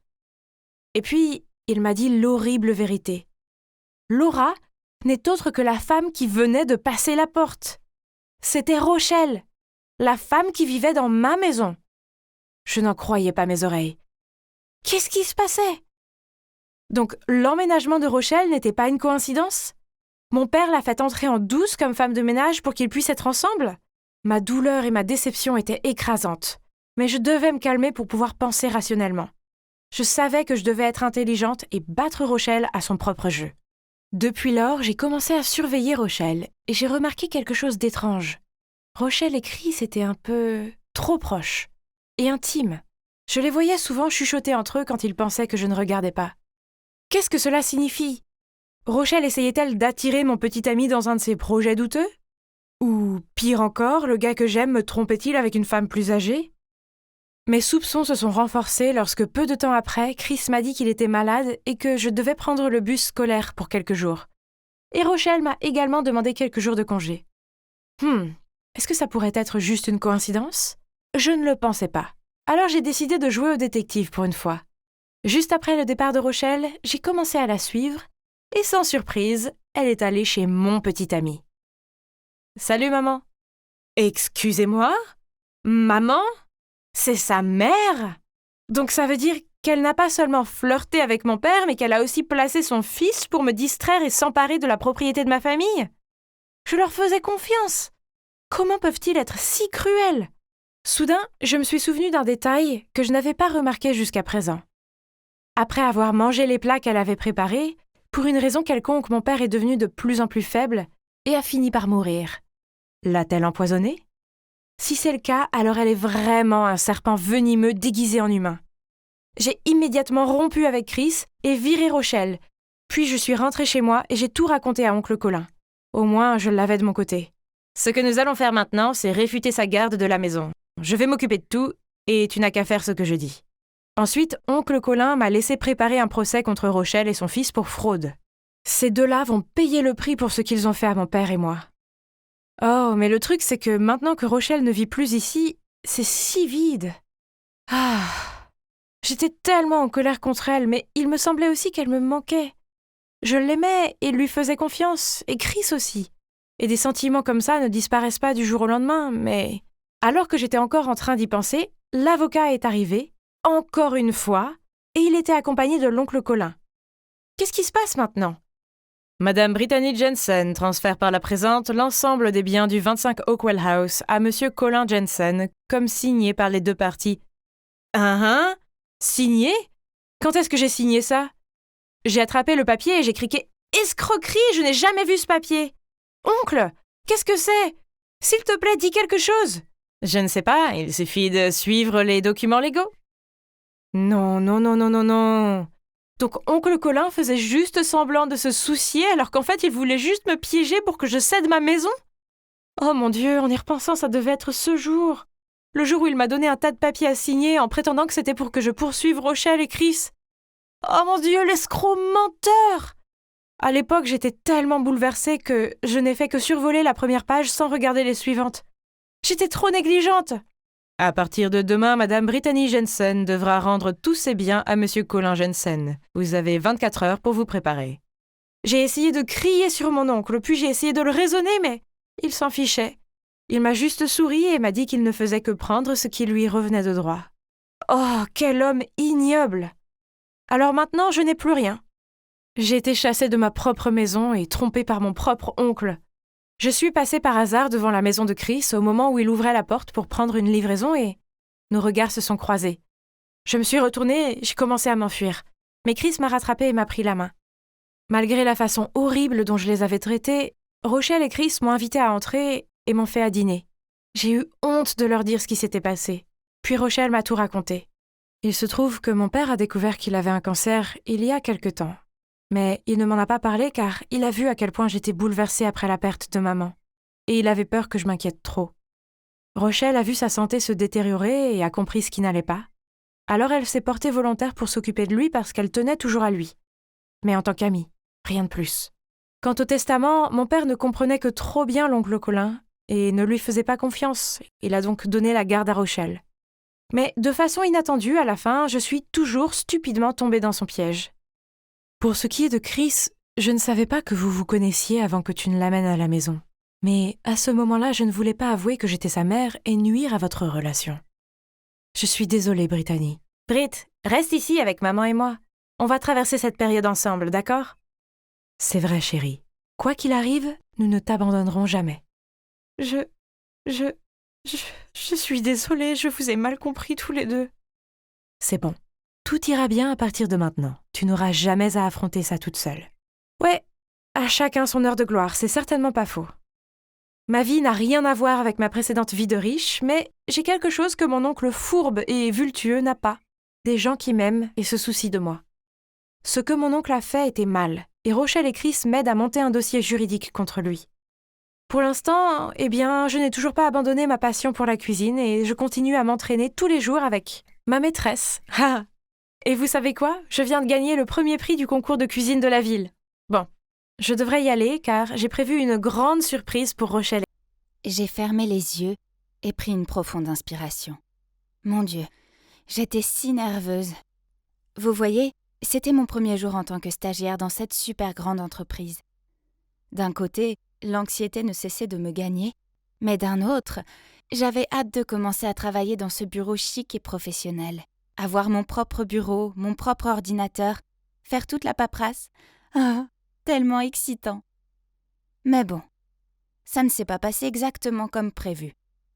Et puis, il m'a dit l'horrible vérité. Laura n'est autre que la femme qui venait de passer la porte. C'était Rochelle, la femme qui vivait dans ma maison. Je n'en croyais pas mes oreilles. Qu'est-ce qui se passait? Donc, l'emménagement de Rochelle n'était pas une coïncidence? Mon père l'a fait entrer en douce comme femme de ménage pour qu'ils puissent être ensemble? Ma douleur et ma déception étaient écrasantes, mais je devais me calmer pour pouvoir penser rationnellement. Je savais que je devais être intelligente et battre Rochelle à son propre jeu. Depuis lors, j'ai commencé à surveiller Rochelle et j'ai remarqué quelque chose d'étrange. Rochelle et Chris étaient un peu trop proches et intimes. Je les voyais souvent chuchoter entre eux quand ils pensaient que je ne regardais pas. Qu'est-ce que cela signifie? Rochelle essayait-elle d'attirer mon petit ami dans un de ses projets douteux? Ou, pire encore, le gars que j'aime me trompait-il avec une femme plus âgée? Mes soupçons se sont renforcés lorsque peu de temps après, Chris m'a dit qu'il était malade et que je devais prendre le bus scolaire pour quelques jours. Et Rochelle m'a également demandé quelques jours de congé. Est-ce que ça pourrait être juste une coïncidence? Je ne le pensais pas. Alors j'ai décidé de jouer au détective pour une fois. Juste après le départ de Rochelle, j'ai commencé à la suivre et sans surprise, elle est allée chez mon petit ami. « Salut maman !»« Excusez-moi? Maman? C'est sa mère? Donc ça veut dire qu'elle n'a pas seulement flirté avec mon père, mais qu'elle a aussi placé son fils pour me distraire et s'emparer de la propriété de ma famille? Je leur faisais confiance. Comment peuvent-ils être si cruels? Soudain, je me suis souvenu d'un détail que je n'avais pas remarqué jusqu'à présent. Après avoir mangé les plats qu'elle avait préparés, pour une raison quelconque, mon père est devenu de plus en plus faible et a fini par mourir. L'a-t-elle empoisonné? Si c'est le cas, alors elle est vraiment un serpent venimeux déguisé en humain. J'ai immédiatement rompu avec Chris et viré Rochelle. Puis je suis rentrée chez moi et j'ai tout raconté à oncle Colin. Au moins, je l'avais de mon côté. Ce que nous allons faire maintenant, c'est réfuter sa garde de la maison. Je vais m'occuper de tout et tu n'as qu'à faire ce que je dis. Ensuite, oncle Colin m'a laissé préparer un procès contre Rochelle et son fils pour fraude. Ces deux-là vont payer le prix pour ce qu'ils ont fait à mon père et moi. Oh, mais le truc, c'est que maintenant que Rochelle ne vit plus ici, c'est si vide. J'étais tellement en colère contre elle, mais il me semblait aussi qu'elle me manquait. Je l'aimais et lui faisais confiance, et Chris aussi. Et des sentiments comme ça ne disparaissent pas du jour au lendemain, mais... Alors que j'étais encore en train d'y penser, l'avocat est arrivé, encore une fois, et il était accompagné de l'oncle Colin. Qu'est-ce qui se passe maintenant? Madame Brittany Jensen transfère par la présente l'ensemble des biens du 25 Oakwell House à Monsieur Colin Jensen, comme signé par les deux parties. Signé? Quand est-ce que j'ai signé ça? J'ai attrapé le papier et j'ai crié « Escroquerie, je n'ai jamais vu ce papier !»« Oncle, qu'est-ce que c'est? S'il te plaît, dis quelque chose !»« Je ne sais pas, il suffit de suivre les documents légaux. » Non. Donc oncle Colin faisait juste semblant de se soucier alors qu'en fait il voulait juste me piéger pour que je cède ma maison? Oh mon Dieu, en y repensant, ça devait être ce jour. Le jour où il m'a donné un tas de papiers à signer en prétendant que c'était pour que je poursuive Rochelle et Chris. Oh mon Dieu, l'escroc menteur! À l'époque, j'étais tellement bouleversée que je n'ai fait que survoler la première page sans regarder les suivantes. J'étais trop négligente. À partir de demain, Madame Brittany Jensen devra rendre tous ses biens à Monsieur Colin Jensen. Vous avez 24 heures pour vous préparer. J'ai essayé de crier sur mon oncle, puis j'ai essayé de le raisonner, mais il s'en fichait. Il m'a juste souri et m'a dit qu'il ne faisait que prendre ce qui lui revenait de droit. Oh, quel homme ignoble! Alors maintenant, je n'ai plus rien. J'ai été chassée de ma propre maison et trompée par mon propre oncle. Je suis passée par hasard devant la maison de Chris au moment où il ouvrait la porte pour prendre une livraison et nos regards se sont croisés. Je me suis retournée et j'ai commencé à m'enfuir. Mais Chris m'a rattrapée et m'a pris la main. Malgré la façon horrible dont je les avais traités, Rochelle et Chris m'ont invitée à entrer et m'ont fait à dîner. J'ai eu honte de leur dire ce qui s'était passé. Puis Rochelle m'a tout raconté. Il se trouve que mon père a découvert qu'il avait un cancer il y a quelque temps. Mais il ne m'en a pas parlé car il a vu à quel point j'étais bouleversée après la perte de maman. Et il avait peur que je m'inquiète trop. Rochelle a vu sa santé se détériorer et a compris ce qui n'allait pas. Alors elle s'est portée volontaire pour s'occuper de lui parce qu'elle tenait toujours à lui. Mais en tant qu'amie, rien de plus. Quant au testament, mon père ne comprenait que trop bien l'oncle Colin et ne lui faisait pas confiance. Il a donc donné la garde à Rochelle. Mais de façon inattendue, à la fin, je suis toujours stupidement tombée dans son piège. Pour ce qui est de Chris, je ne savais pas que vous vous connaissiez avant que tu ne l'amènes à la maison. Mais à ce moment-là, je ne voulais pas avouer que j'étais sa mère et nuire à votre relation. Je suis désolée, Brittany. Britt, reste ici avec maman et moi. On va traverser cette période ensemble, d'accord? C'est vrai, chérie. Quoi qu'il arrive, nous ne t'abandonnerons jamais. Je suis désolée, je vous ai mal compris tous les deux. C'est bon. Tout ira bien à partir de maintenant. Tu n'auras jamais à affronter ça toute seule. Ouais, à chacun son heure de gloire, c'est certainement pas faux. Ma vie n'a rien à voir avec ma précédente vie de riche, mais j'ai quelque chose que mon oncle fourbe et vultueux n'a pas. Des gens qui m'aiment et se soucient de moi. Ce que mon oncle a fait était mal, et Rochelle et Chris m'aident à monter un dossier juridique contre lui. Pour l'instant, je n'ai toujours pas abandonné ma passion pour la cuisine et je continue à m'entraîner tous les jours avec ma maîtresse. Ah! Et vous savez quoi? Je viens de gagner le premier prix du concours de cuisine de la ville. Bon, je devrais y aller car j'ai prévu une grande surprise pour Rochelle. J'ai fermé les yeux et pris une profonde inspiration. Mon Dieu, j'étais si nerveuse. Vous voyez, c'était mon premier jour en tant que stagiaire dans cette super grande entreprise. D'un côté, l'anxiété ne cessait de me gagner, mais d'un autre, j'avais hâte de commencer à travailler dans ce bureau chic et professionnel. Avoir mon propre bureau, mon propre ordinateur, faire toute la paperasse. Ah, tellement excitant. Mais bon, ça ne s'est pas passé exactement comme prévu.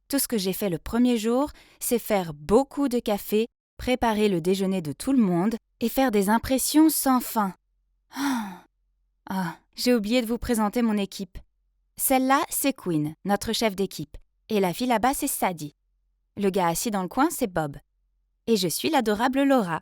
Tout ce que j'ai fait le premier jour, c'est faire beaucoup de café, préparer le déjeuner de tout le monde et faire des impressions sans fin. J'ai oublié de vous présenter mon équipe. Celle-là, c'est Queen, notre chef d'équipe. Et la fille là-bas, c'est Sadie. Le gars assis dans le coin, c'est Bob. Et je suis l'adorable Laura.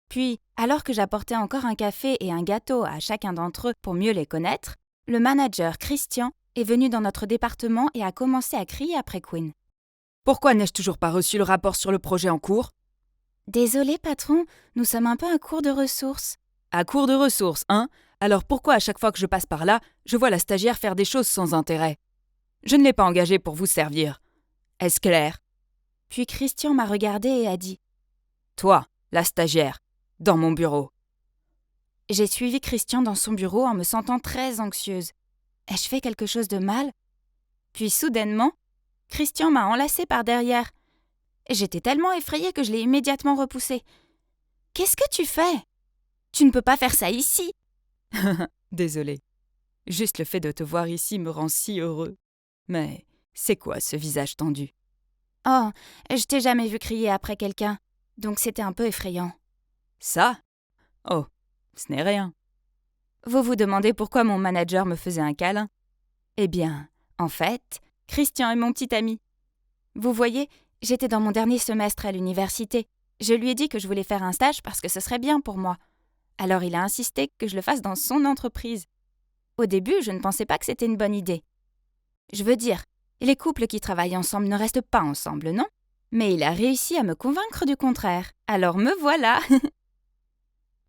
Puis, alors que j'apportais encore un café et un gâteau à chacun d'entre eux pour mieux les connaître, le manager Christian est venu dans notre département et a commencé à crier après Queen. « Pourquoi n'ai-je toujours pas reçu le rapport sur le projet en cours ?»« Désolé, patron, nous sommes un peu à court de ressources. »« À court de ressources, hein ? Alors pourquoi à chaque fois que je passe par là, je vois la stagiaire faire des choses sans intérêt ? Je ne l'ai pas engagée pour vous servir. Est-ce clair ?» Puis Christian m'a regardé et a dit « Toi, la stagiaire, dans mon bureau. » J'ai suivi Christian dans son bureau en me sentant très anxieuse. Ai-je fait quelque chose de mal? Puis soudainement, Christian m'a enlacée par derrière. J'étais tellement effrayée que je l'ai immédiatement repoussé. « Qu'est-ce que tu fais? Tu ne peux pas faire ça ici !» Désolée. Juste le fait de te voir ici me rend si heureux. Mais c'est quoi ce visage tendu? Oh, je t'ai jamais vu crier après quelqu'un, donc c'était un peu effrayant. Ça? Oh, ce n'est rien. Vous vous demandez pourquoi mon manager me faisait un câlin? Eh bien, en fait, Christian est mon petit ami. Vous voyez, j'étais dans mon dernier semestre à l'université. Je lui ai dit que je voulais faire un stage parce que ce serait bien pour moi. Alors il a insisté que je le fasse dans son entreprise. Au début, je ne pensais pas que c'était une bonne idée. Je veux dire, les couples qui travaillent ensemble ne restent pas ensemble, non? Mais il a réussi à me convaincre du contraire. Alors me voilà.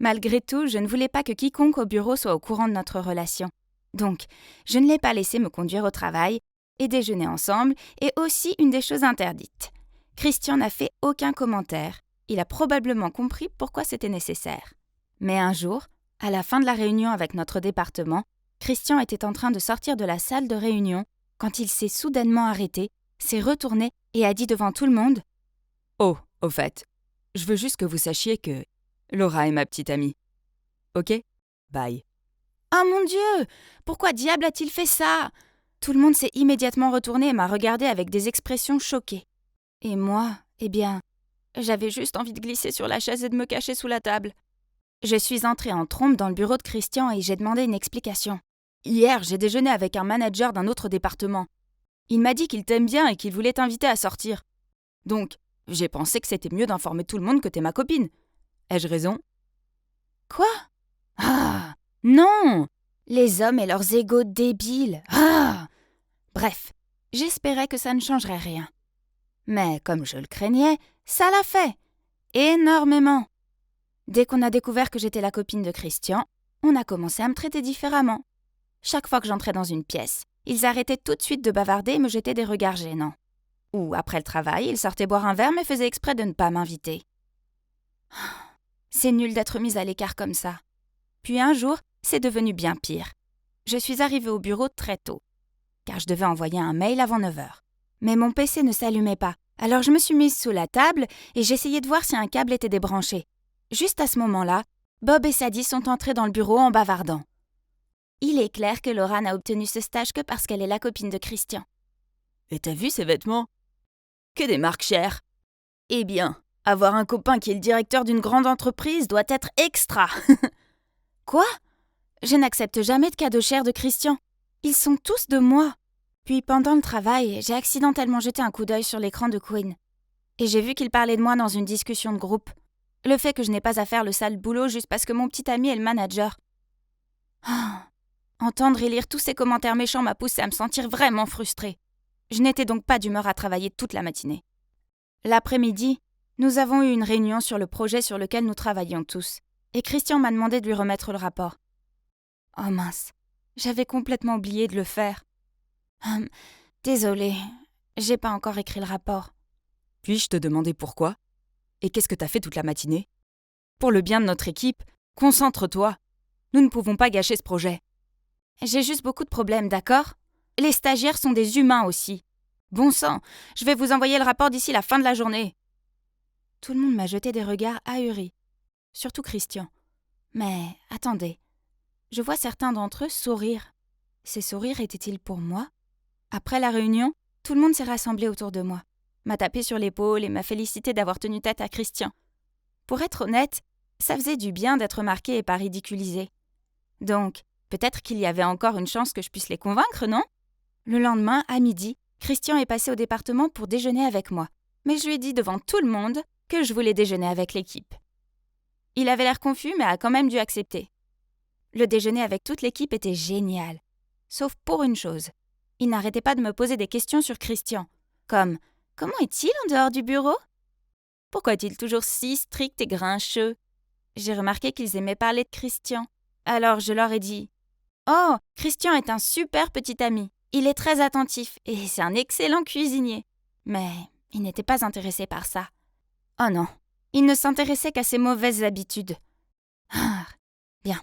Malgré tout, je ne voulais pas que quiconque au bureau soit au courant de notre relation. Donc, je ne l'ai pas laissé me conduire au travail et déjeuner ensemble, et aussi une des choses interdites. Christian n'a fait aucun commentaire. Il a probablement compris pourquoi c'était nécessaire. Mais un jour, à la fin de la réunion avec notre département, Christian était en train de sortir de la salle de réunion quand il s'est soudainement arrêté, s'est retourné et a dit devant tout le monde « Oh, au fait, je veux juste que vous sachiez que Laura est ma petite amie. Ok? Bye. » Oh mon Dieu! Pourquoi diable a-t-il fait ça? Tout le monde s'est immédiatement retourné et m'a regardé avec des expressions choquées. Et moi, j'avais juste envie de glisser sur la chaise et de me cacher sous la table. Je suis entrée en trombe dans le bureau de Christian et j'ai demandé une explication. Hier, j'ai déjeuné avec un manager d'un autre département. Il m'a dit qu'il t'aime bien et qu'il voulait t'inviter à sortir. Donc, j'ai pensé que c'était mieux d'informer tout le monde que t'es ma copine. Ai-je raison? Quoi? Ah! Non! Les hommes et leurs égos débiles. Ah! Bref, j'espérais que ça ne changerait rien. Mais comme je le craignais, ça l'a fait. Énormément. Dès qu'on a découvert que j'étais la copine de Christian, on a commencé à me traiter différemment. Chaque fois que j'entrais dans une pièce, ils arrêtaient tout de suite de bavarder et me jetaient des regards gênants. Ou, après le travail, ils sortaient boire un verre mais faisaient exprès de ne pas m'inviter. C'est nul d'être mise à l'écart comme ça. Puis un jour, c'est devenu bien pire. Je suis arrivée au bureau très tôt, car je devais envoyer un mail avant 9h. Mais mon PC ne s'allumait pas, alors je me suis mise sous la table et j'essayais de voir si un câble était débranché. Juste à ce moment-là, Bob et Sadie sont entrés dans le bureau en bavardant. Il est clair que Laura n'a obtenu ce stage que parce qu'elle est la copine de Christian. Et t'as vu ces vêtements? Que des marques chères. Eh bien, avoir un copain qui est le directeur d'une grande entreprise doit être extra. Quoi? Je n'accepte jamais de cadeaux chers de Christian. Ils sont tous de moi. Puis pendant le travail, j'ai accidentellement jeté un coup d'œil sur l'écran de Quinn. Et j'ai vu qu'il parlait de moi dans une discussion de groupe. Le fait que je n'ai pas à faire le sale boulot juste parce que mon petit ami est le manager. Entendre et lire tous ces commentaires méchants m'a poussé à me sentir vraiment frustrée. Je n'étais donc pas d'humeur à travailler toute la matinée. L'après-midi, nous avons eu une réunion sur le projet sur lequel nous travaillions tous, et Christian m'a demandé de lui remettre le rapport. Oh mince, j'avais complètement oublié de le faire. Désolée, j'ai pas encore écrit le rapport. Puis-je te demander pourquoi? Et qu'est-ce que t'as fait toute la matinée? Pour le bien de notre équipe, concentre-toi. Nous ne pouvons pas gâcher ce projet. J'ai juste beaucoup de problèmes, d'accord? Les stagiaires sont des humains aussi. Bon sang, je vais vous envoyer le rapport d'ici la fin de la journée. Tout le monde m'a jeté des regards ahuris. Surtout Christian. Mais attendez, je vois certains d'entre eux sourire. Ces sourires étaient-ils pour moi? Après la réunion, tout le monde s'est rassemblé autour de moi, m'a tapé sur l'épaule et m'a félicité d'avoir tenu tête à Christian. Pour être honnête, ça faisait du bien d'être marqué et pas ridiculisé. Donc, peut-être qu'il y avait encore une chance que je puisse les convaincre, non? Le lendemain, à midi, Christian est passé au département pour déjeuner avec moi, mais je lui ai dit devant tout le monde que je voulais déjeuner avec l'équipe. Il avait l'air confus, mais a quand même dû accepter. Le déjeuner avec toute l'équipe était génial. Sauf pour une chose. Il n'arrêtait pas de me poser des questions sur Christian, comme « Comment est-il en dehors du bureau ? Pourquoi est-il toujours si strict et grincheux ?» J'ai remarqué qu'ils aimaient parler de Christian. Alors je leur ai dit « Oh, Christian est un super petit ami. Il est très attentif et c'est un excellent cuisinier. » Mais il n'était pas intéressé par ça. Oh non, il ne s'intéressait qu'à ses mauvaises habitudes. Bien.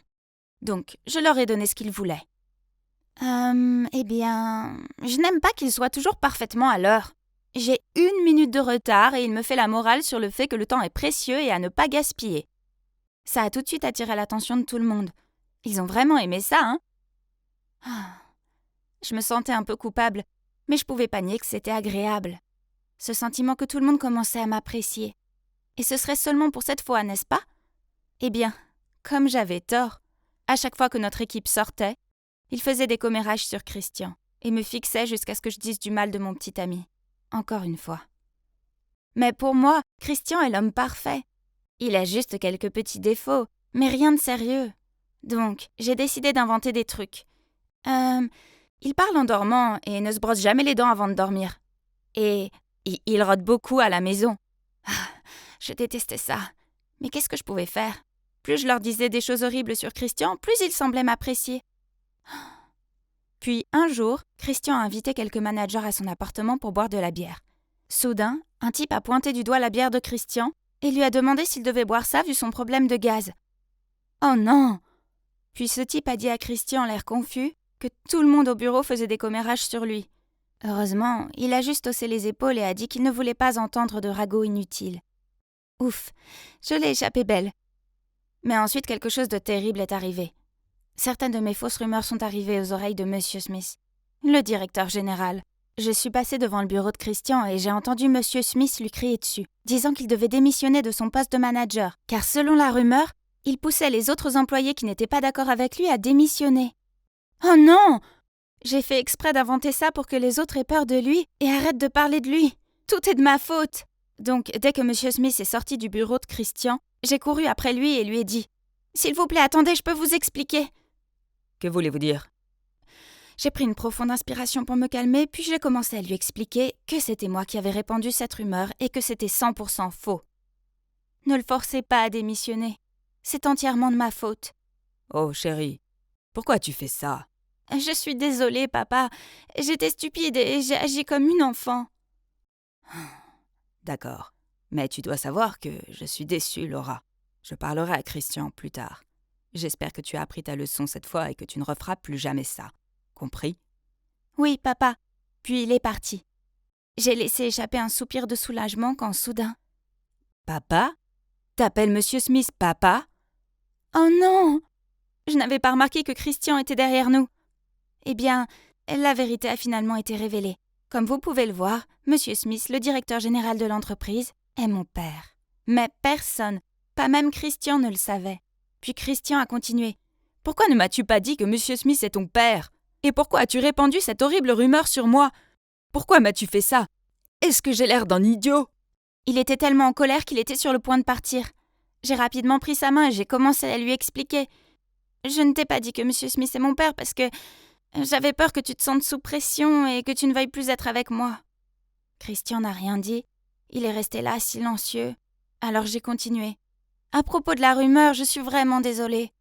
Donc, je leur ai donné ce qu'ils voulaient. Eh bien, je n'aime pas qu'il soit toujours parfaitement à l'heure. J'ai 1 minute de retard et il me fait la morale sur le fait que le temps est précieux et à ne pas gaspiller. Ça a tout de suite attiré l'attention de tout le monde. Ils ont vraiment aimé ça, hein? Je me sentais un peu coupable, mais je pouvais pas nier que c'était agréable. Ce sentiment que tout le monde commençait à m'apprécier. Et ce serait seulement pour cette fois, n'est-ce pas? Eh bien, comme j'avais tort, à chaque fois que notre équipe sortait, il faisait des commérages sur Christian et me fixait jusqu'à ce que je dise du mal de mon petit ami. Encore une fois. Mais pour moi, Christian est l'homme parfait. Il a juste quelques petits défauts, mais rien de sérieux. Donc, j'ai décidé d'inventer des trucs. Il parle en dormant et ne se brosse jamais les dents avant de dormir. Et il rôde beaucoup à la maison. Je détestais ça. Mais qu'est-ce que je pouvais faire? Plus je leur disais des choses horribles sur Christian, plus ils semblaient m'apprécier. Puis, un jour, Christian a invité quelques managers à son appartement pour boire de la bière. Soudain, un type a pointé du doigt la bière de Christian et lui a demandé s'il devait boire ça vu son problème de gaz. Oh non! Puis ce type a dit à Christian, l'air confus, que tout le monde au bureau faisait des commérages sur lui. Heureusement, il a juste haussé les épaules et a dit qu'il ne voulait pas entendre de ragots inutiles. Ouf, je l'ai échappé belle. Mais ensuite, quelque chose de terrible est arrivé. Certaines de mes fausses rumeurs sont arrivées aux oreilles de Monsieur Smith, le directeur général. Je suis passée devant le bureau de Christian et j'ai entendu Monsieur Smith lui crier dessus, disant qu'il devait démissionner de son poste de manager, car selon la rumeur, il poussait les autres employés qui n'étaient pas d'accord avec lui à démissionner. Oh non! J'ai fait exprès d'inventer ça pour que les autres aient peur de lui et arrêtent de parler de lui. Tout est de ma faute. Donc, dès que Monsieur Smith est sorti du bureau de Christian, j'ai couru après lui et lui ai dit « S'il vous plaît, attendez, je peux vous expliquer. » Que voulez-vous dire? J'ai pris une profonde inspiration pour me calmer, puis j'ai commencé à lui expliquer que c'était moi qui avais répandu cette rumeur et que c'était 100% faux. Ne le forcez pas à démissionner. C'est entièrement de ma faute. Oh chérie, pourquoi tu fais ça? Je suis désolée, papa. J'étais stupide et j'ai agi comme une enfant. D'accord, mais tu dois savoir que je suis déçue, Laura. Je parlerai à Christian plus tard. J'espère que tu as appris ta leçon cette fois et que tu ne referas plus jamais ça. Compris? Oui, papa. Puis il est parti. J'ai laissé échapper un soupir de soulagement quand soudain... Papa? T'appelles Monsieur Smith papa? Oh non! Je n'avais pas remarqué que Christian était derrière nous. Eh bien, la vérité a finalement été révélée. Comme vous pouvez le voir, Monsieur Smith, le directeur général de l'entreprise, est mon père. Mais personne, pas même Christian, ne le savait. Puis Christian a continué. Pourquoi ne m'as-tu pas dit que Monsieur Smith est ton père? Et pourquoi as-tu répandu cette horrible rumeur sur moi? Pourquoi m'as-tu fait ça? Est-ce que j'ai l'air d'un idiot? Il était tellement en colère qu'il était sur le point de partir. J'ai rapidement pris sa main et j'ai commencé à lui expliquer. Je ne t'ai pas dit que Monsieur Smith est mon père parce que j'avais peur que tu te sentes sous pression et que tu ne veuilles plus être avec moi. Christian n'a rien dit. Il est resté là, silencieux. Alors j'ai continué. À propos de la rumeur, je suis vraiment désolée.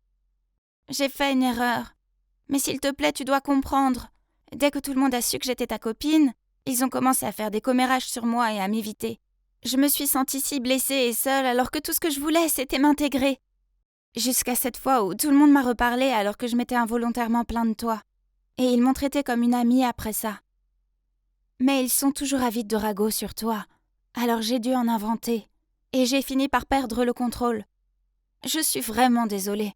J'ai fait une erreur. Mais s'il te plaît, tu dois comprendre. Dès que tout le monde a su que j'étais ta copine, ils ont commencé à faire des commérages sur moi et à m'éviter. Je me suis sentie si blessée et seule alors que tout ce que je voulais, c'était m'intégrer. Jusqu'à cette fois où tout le monde m'a reparlé alors que je m'étais involontairement plainte de toi. Et ils m'ont traitée comme une amie après ça. Mais ils sont toujours avides de ragots sur toi. Alors j'ai dû en inventer. Et j'ai fini par perdre le contrôle. Je suis vraiment désolée.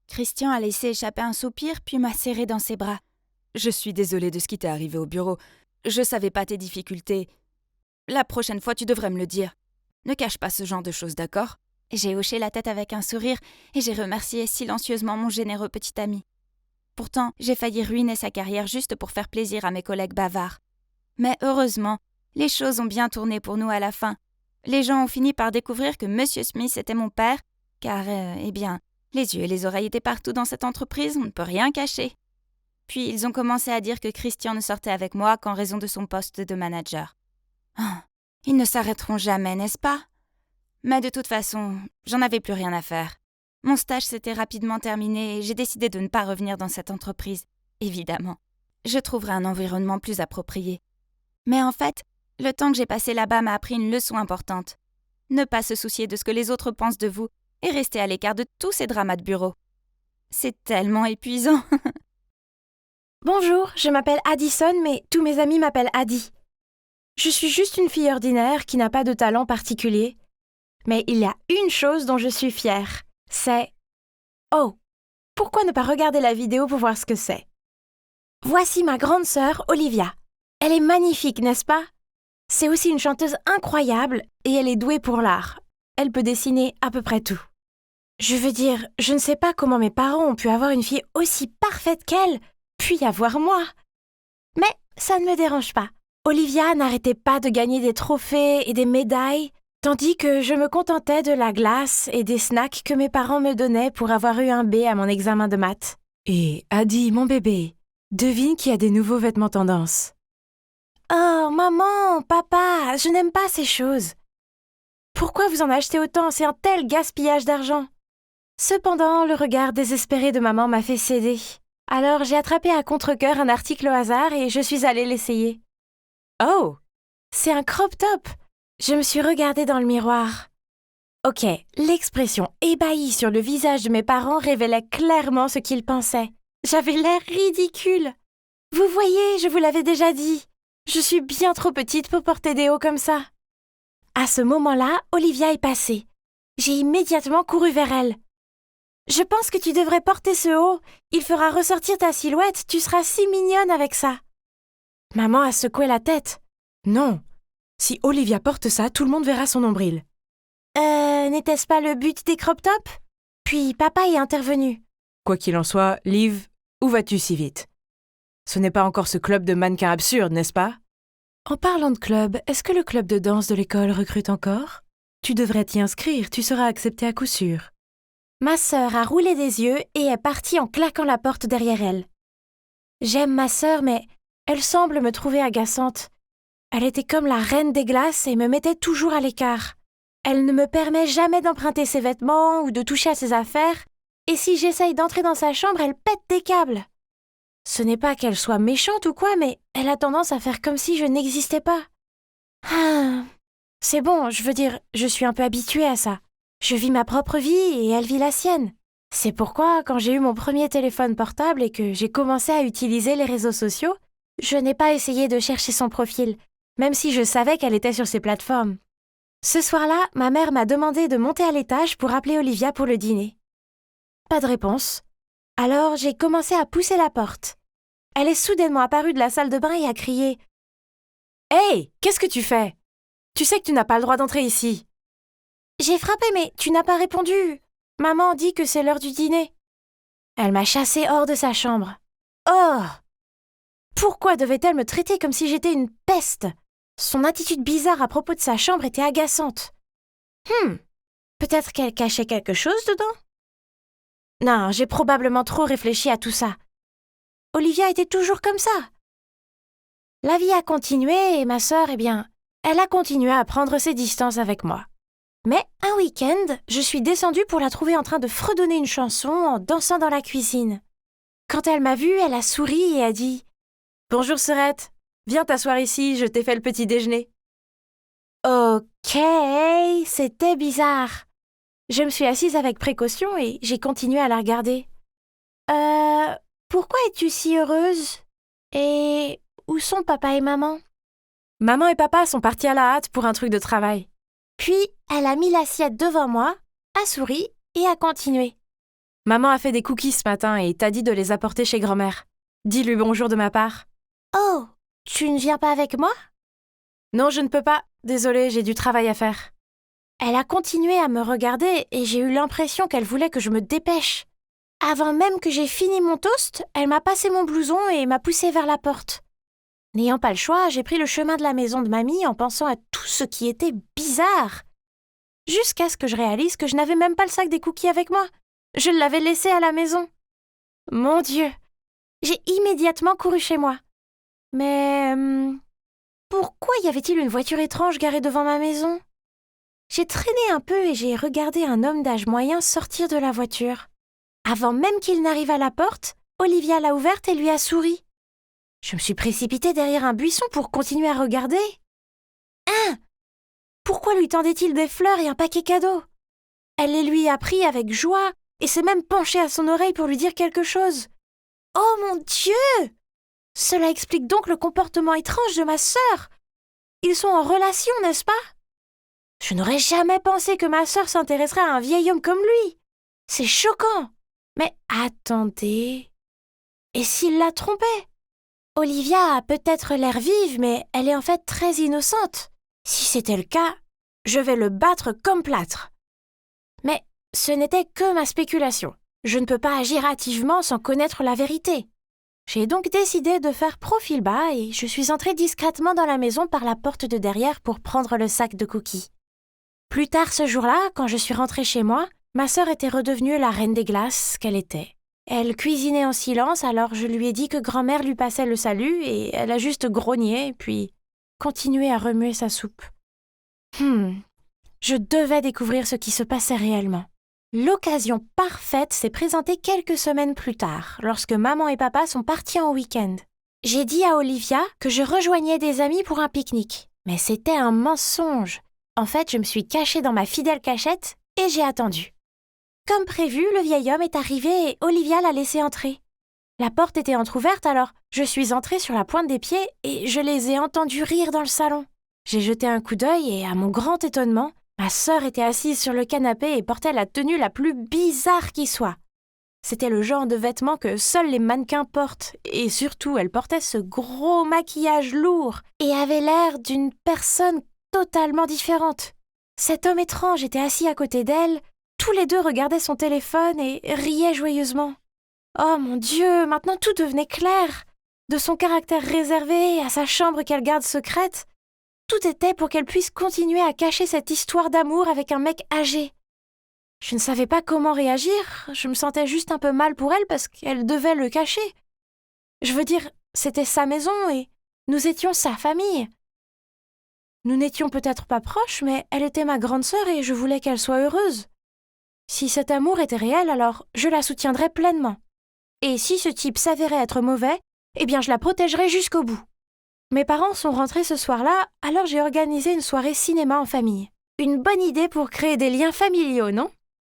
Christian a laissé échapper un soupir puis m'a serré dans ses bras. Je suis désolée de ce qui t'est arrivé au bureau. Je savais pas tes difficultés. La prochaine fois, tu devrais me le dire. Ne cache pas ce genre de choses, d'accord? J'ai hoché la tête avec un sourire et j'ai remercié silencieusement mon généreux petit ami. Pourtant, j'ai failli ruiner sa carrière juste pour faire plaisir à mes collègues bavards. Mais heureusement, les choses ont bien tourné pour nous à la fin. Les gens ont fini par découvrir que Monsieur Smith était mon père, car, eh bien, les yeux et les oreilles étaient partout dans cette entreprise, on ne peut rien cacher. Puis ils ont commencé à dire que Christian ne sortait avec moi qu'en raison de son poste de manager. Ah, ils ne s'arrêteront jamais, n'est-ce pas? Mais de toute façon, j'en avais plus rien à faire. Mon stage s'était rapidement terminé et j'ai décidé de ne pas revenir dans cette entreprise, évidemment. Je trouverai un environnement plus approprié. Mais en fait, le temps que j'ai passé là-bas m'a appris une leçon importante. Ne pas se soucier de ce que les autres pensent de vous et rester à l'écart de tous ces dramas de bureau. C'est tellement épuisant. Bonjour, je m'appelle Addison, mais tous mes amis m'appellent Addie. Je suis juste une fille ordinaire qui n'a pas de talent particulier. Mais il y a une chose dont je suis fière, c'est... Oh, pourquoi ne pas regarder la vidéo pour voir ce que c'est? Voici ma grande sœur, Olivia. Elle est magnifique, n'est-ce pas? C'est aussi une chanteuse incroyable et elle est douée pour l'art. Elle peut dessiner à peu près tout. Je veux dire, je ne sais pas comment mes parents ont pu avoir une fille aussi parfaite qu'elle, puis avoir moi. Mais ça ne me dérange pas. Olivia n'arrêtait pas de gagner des trophées et des médailles, tandis que je me contentais de la glace et des snacks que mes parents me donnaient pour avoir eu un B à mon examen de maths. Et Addie, mon bébé, devine qui a des nouveaux vêtements tendance. Oh, maman, papa, je n'aime pas ces choses. Pourquoi vous en achetez autant? C'est un tel gaspillage d'argent. Cependant, le regard désespéré de maman m'a fait céder. Alors j'ai attrapé à contre-cœur un article au hasard et je suis allée l'essayer. Oh, c'est un crop top. Je me suis regardée dans le miroir. Ok, l'expression ébahie sur le visage de mes parents révélait clairement ce qu'ils pensaient. J'avais l'air ridicule. Vous voyez, je vous l'avais déjà dit. Je suis bien trop petite pour porter des hauts comme ça. À ce moment-là, Olivia est passée. J'ai immédiatement couru vers elle. Je pense que tu devrais porter ce haut. Il fera ressortir ta silhouette. Tu seras si mignonne avec ça. Maman a secoué la tête. Non. Si Olivia porte ça, tout le monde verra son nombril. N'était-ce pas le but des crop tops? Puis papa est intervenu. Quoi qu'il en soit, Liv, où vas-tu si vite? Ce n'est pas encore ce club de mannequins absurdes, n'est-ce pas? En parlant de club, est-ce que le club de danse de l'école recrute encore? Tu devrais t'y inscrire, tu seras acceptée à coup sûr. Ma sœur a roulé des yeux et est partie en claquant la porte derrière elle. J'aime ma sœur, mais elle semble me trouver agaçante. Elle était comme la reine des glaces et me mettait toujours à l'écart. Elle ne me permet jamais d'emprunter ses vêtements ou de toucher à ses affaires, Et si j'essaye d'entrer dans sa chambre, elle pète des câbles. Ce n'est pas qu'elle soit méchante ou quoi, mais elle a tendance à faire comme si je n'existais pas. Ah, c'est bon, je veux dire, je suis un peu habituée à ça. Je vis ma propre vie et elle vit la sienne. C'est pourquoi, quand j'ai eu mon premier téléphone portable et que j'ai commencé à utiliser les réseaux sociaux, je n'ai pas essayé de chercher son profil, même si je savais qu'elle était sur ces plateformes. Ce soir-là, ma mère m'a demandé de monter à l'étage pour appeler Olivia pour le dîner. Pas de réponse. Alors j'ai commencé à pousser la porte. Elle est soudainement apparue de la salle de bain et a crié « Hey, qu'est-ce que tu fais? Tu sais que tu n'as pas le droit d'entrer ici. » J'ai frappé, mais tu n'as pas répondu. Maman dit que c'est l'heure du dîner. Elle m'a chassée hors de sa chambre. Oh! Pourquoi devait-elle me traiter comme si j'étais une peste? Son attitude bizarre à propos de sa chambre était agaçante. Peut-être qu'elle cachait quelque chose dedans? Non, j'ai probablement trop réfléchi à tout ça. Olivia était toujours comme ça. La vie a continué et ma sœur, elle a continué à prendre ses distances avec moi. Mais un week-end, je suis descendue pour la trouver en train de fredonner une chanson en dansant dans la cuisine. Quand elle m'a vue, elle a souri et a dit « Bonjour sœurette, viens t'asseoir ici, je t'ai fait le petit déjeuner. » Ok, c'était bizarre. Je me suis assise avec précaution et j'ai continué à la regarder. Pourquoi es-tu si heureuse? Et où sont papa et maman? Maman et papa sont partis à la hâte pour un truc de travail. Puis, elle a mis l'assiette devant moi, a souri et a continué. Maman a fait des cookies ce matin et t'a dit de les apporter chez grand-mère. Dis-lui bonjour de ma part. Oh, tu ne viens pas avec moi? Non, je ne peux pas. Désolée, j'ai du travail à faire. Elle a continué à me regarder et j'ai eu l'impression qu'elle voulait que je me dépêche. Avant même que j'ai fini mon toast, elle m'a passé mon blouson et m'a poussée vers la porte. N'ayant pas le choix, j'ai pris le chemin de la maison de mamie en pensant à tout ce qui était bizarre. Jusqu'à ce que je réalise que je n'avais même pas le sac des cookies avec moi. Je l'avais laissé à la maison. Mon Dieu! J'ai immédiatement couru chez moi. Mais pourquoi y avait-il une voiture étrange garée devant ma maison? J'ai traîné un peu et j'ai regardé un homme d'âge moyen sortir de la voiture. Avant même qu'il n'arrive à la porte, Olivia l'a ouverte et lui a souri. Je me suis précipitée derrière un buisson pour continuer à regarder. Pourquoi lui tendait-il des fleurs et un paquet cadeau? Elle les lui a pris avec joie et s'est même penchée à son oreille pour lui dire quelque chose. Oh mon Dieu! Cela explique donc le comportement étrange de ma sœur. Ils sont en relation, n'est-ce pas? Je n'aurais jamais pensé que ma sœur s'intéresserait à un vieil homme comme lui. C'est choquant. Mais attendez. Et s'il la trompait? Olivia a peut-être l'air vive, mais elle est en fait très innocente. Si c'était le cas, je vais le battre comme plâtre. Mais ce n'était que ma spéculation. Je ne peux pas agir hâtivement sans connaître la vérité. J'ai donc décidé de faire profil bas et je suis entrée discrètement dans la maison par la porte de derrière pour prendre le sac de cookies. Plus tard ce jour-là, quand je suis rentrée chez moi, ma sœur était redevenue la reine des glaces qu'elle était. Elle cuisinait en silence, alors je lui ai dit que grand-mère lui passait le salut et elle a juste grogné, puis continué à remuer sa soupe. Je devais découvrir ce qui se passait réellement. L'occasion parfaite s'est présentée quelques semaines plus tard, lorsque maman et papa sont partis en week-end. J'ai dit à Olivia que je rejoignais des amis pour un pique-nique, mais c'était un mensonge. En fait, je me suis cachée dans ma fidèle cachette et j'ai attendu. Comme prévu, le vieil homme est arrivé et Olivia l'a laissé entrer. La porte était entr'ouverte, alors je suis entrée sur la pointe des pieds et je les ai entendus rire dans le salon. J'ai jeté un coup d'œil et, à mon grand étonnement, ma sœur était assise sur le canapé et portait la tenue la plus bizarre qui soit. C'était le genre de vêtements que seuls les mannequins portent, et surtout, elle portait ce gros maquillage lourd et avait l'air d'une personne totalement différente. Cet homme étrange était assis à côté d'elle. Tous les deux regardaient son téléphone et riaient joyeusement. Oh mon Dieu, maintenant tout devenait clair. De son caractère réservé à sa chambre qu'elle garde secrète, tout était pour qu'elle puisse continuer à cacher cette histoire d'amour avec un mec âgé. Je ne savais pas comment réagir, je me sentais juste un peu mal pour elle parce qu'elle devait le cacher. Je veux dire, c'était sa maison et nous étions sa famille. Nous n'étions peut-être pas proches, mais elle était ma grande sœur et je voulais qu'elle soit heureuse. Si cet amour était réel, alors je la soutiendrais pleinement. Et si ce type s'avérait être mauvais, eh bien je la protégerais jusqu'au bout. Mes parents sont rentrés ce soir-là, alors j'ai organisé une soirée cinéma en famille. Une bonne idée pour créer des liens familiaux, non?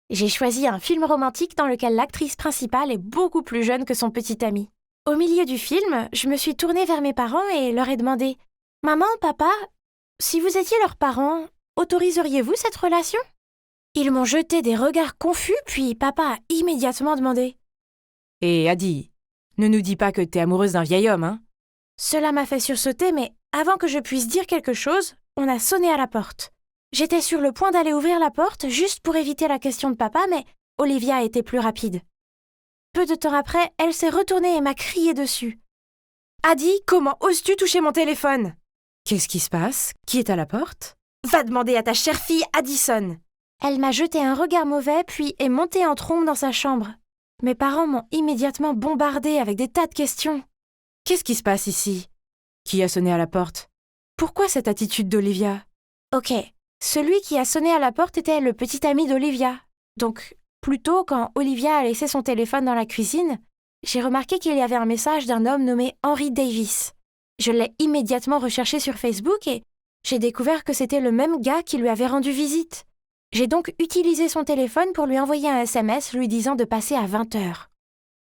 J'ai choisi un film romantique dans lequel l'actrice principale est beaucoup plus jeune que son petit ami. Au milieu du film, je me suis tournée vers mes parents et leur ai demandé « Maman, papa, si vous étiez leurs parents, autoriseriez-vous cette relation ?» Ils m'ont jeté des regards confus, puis papa a immédiatement demandé « Et Adi, ne nous dis pas que t'es amoureuse d'un vieil homme, hein ?» Cela m'a fait sursauter, mais avant que je puisse dire quelque chose, on a sonné à la porte. J'étais sur le point d'aller ouvrir la porte juste pour éviter la question de papa, mais Olivia a été plus rapide. Peu de temps après, elle s'est retournée et m'a crié dessus. « Adi, comment oses-tu toucher mon téléphone ?» Qu'est-ce qui se passe? Qui est à la porte? Va demander à ta chère fille Addison. Elle m'a jeté un regard mauvais, puis est montée en trombe dans sa chambre. Mes parents m'ont immédiatement bombardée avec des tas de questions. Qu'est-ce qui se passe ici? Qui a sonné à la porte? Pourquoi cette attitude d'Olivia? Ok, celui qui a sonné à la porte était le petit ami d'Olivia. Donc, plus tôt, quand Olivia a laissé son téléphone dans la cuisine, j'ai remarqué qu'il y avait un message d'un homme nommé Henry Davis. Je l'ai immédiatement recherché sur Facebook et j'ai découvert que c'était le même gars qui lui avait rendu visite. J'ai donc utilisé son téléphone pour lui envoyer un SMS lui disant de passer à 20h.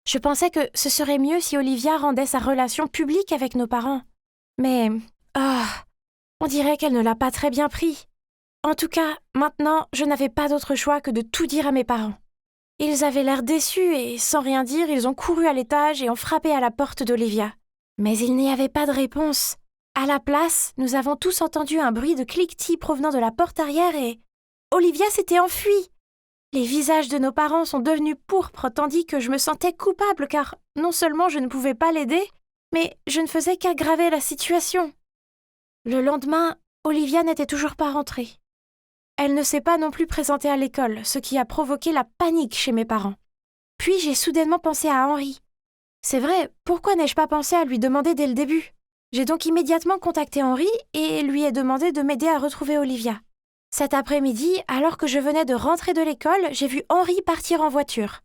Je pensais que ce serait mieux si Olivia rendait sa relation publique avec nos parents. Mais, on dirait qu'elle ne l'a pas très bien pris. En tout cas, maintenant, je n'avais pas d'autre choix que de tout dire à mes parents. Ils avaient l'air déçus et, sans rien dire, ils ont couru à l'étage et ont frappé à la porte d'Olivia. Mais il n'y avait pas de réponse. À la place, nous avons tous entendu un bruit de cliquetis provenant de la porte arrière et Olivia s'était enfuie. Les visages de nos parents sont devenus pourpres tandis que je me sentais coupable car non seulement je ne pouvais pas l'aider, mais je ne faisais qu'aggraver la situation. Le lendemain, Olivia n'était toujours pas rentrée. Elle ne s'est pas non plus présentée à l'école, ce qui a provoqué la panique chez mes parents. Puis j'ai soudainement pensé à Henri. C'est vrai, pourquoi n'ai-je pas pensé à lui demander dès le début? J'ai donc immédiatement contacté Henri et lui ai demandé de m'aider à retrouver Olivia. Cet après-midi, alors que je venais de rentrer de l'école, j'ai vu Henri partir en voiture.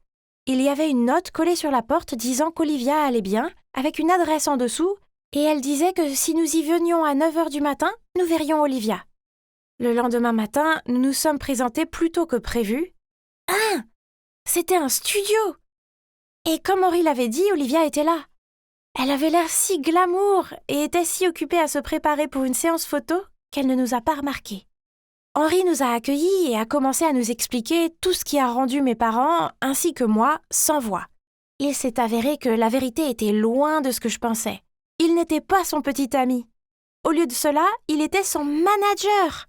Il y avait une note collée sur la porte disant qu'Olivia allait bien, avec une adresse en dessous, et elle disait que si nous y venions à 9h du matin, nous verrions Olivia. Le lendemain matin, nous nous sommes présentés plus tôt que prévu. C'était un studio! Et comme Henri l'avait dit, Olivia était là. Elle avait l'air si glamour et était si occupée à se préparer pour une séance photo qu'elle ne nous a pas remarqués. Henri nous a accueillis et a commencé à nous expliquer tout ce qui a rendu mes parents, ainsi que moi, sans voix. Il s'est avéré que la vérité était loin de ce que je pensais. Il n'était pas son petit ami. Au lieu de cela, il était son manager.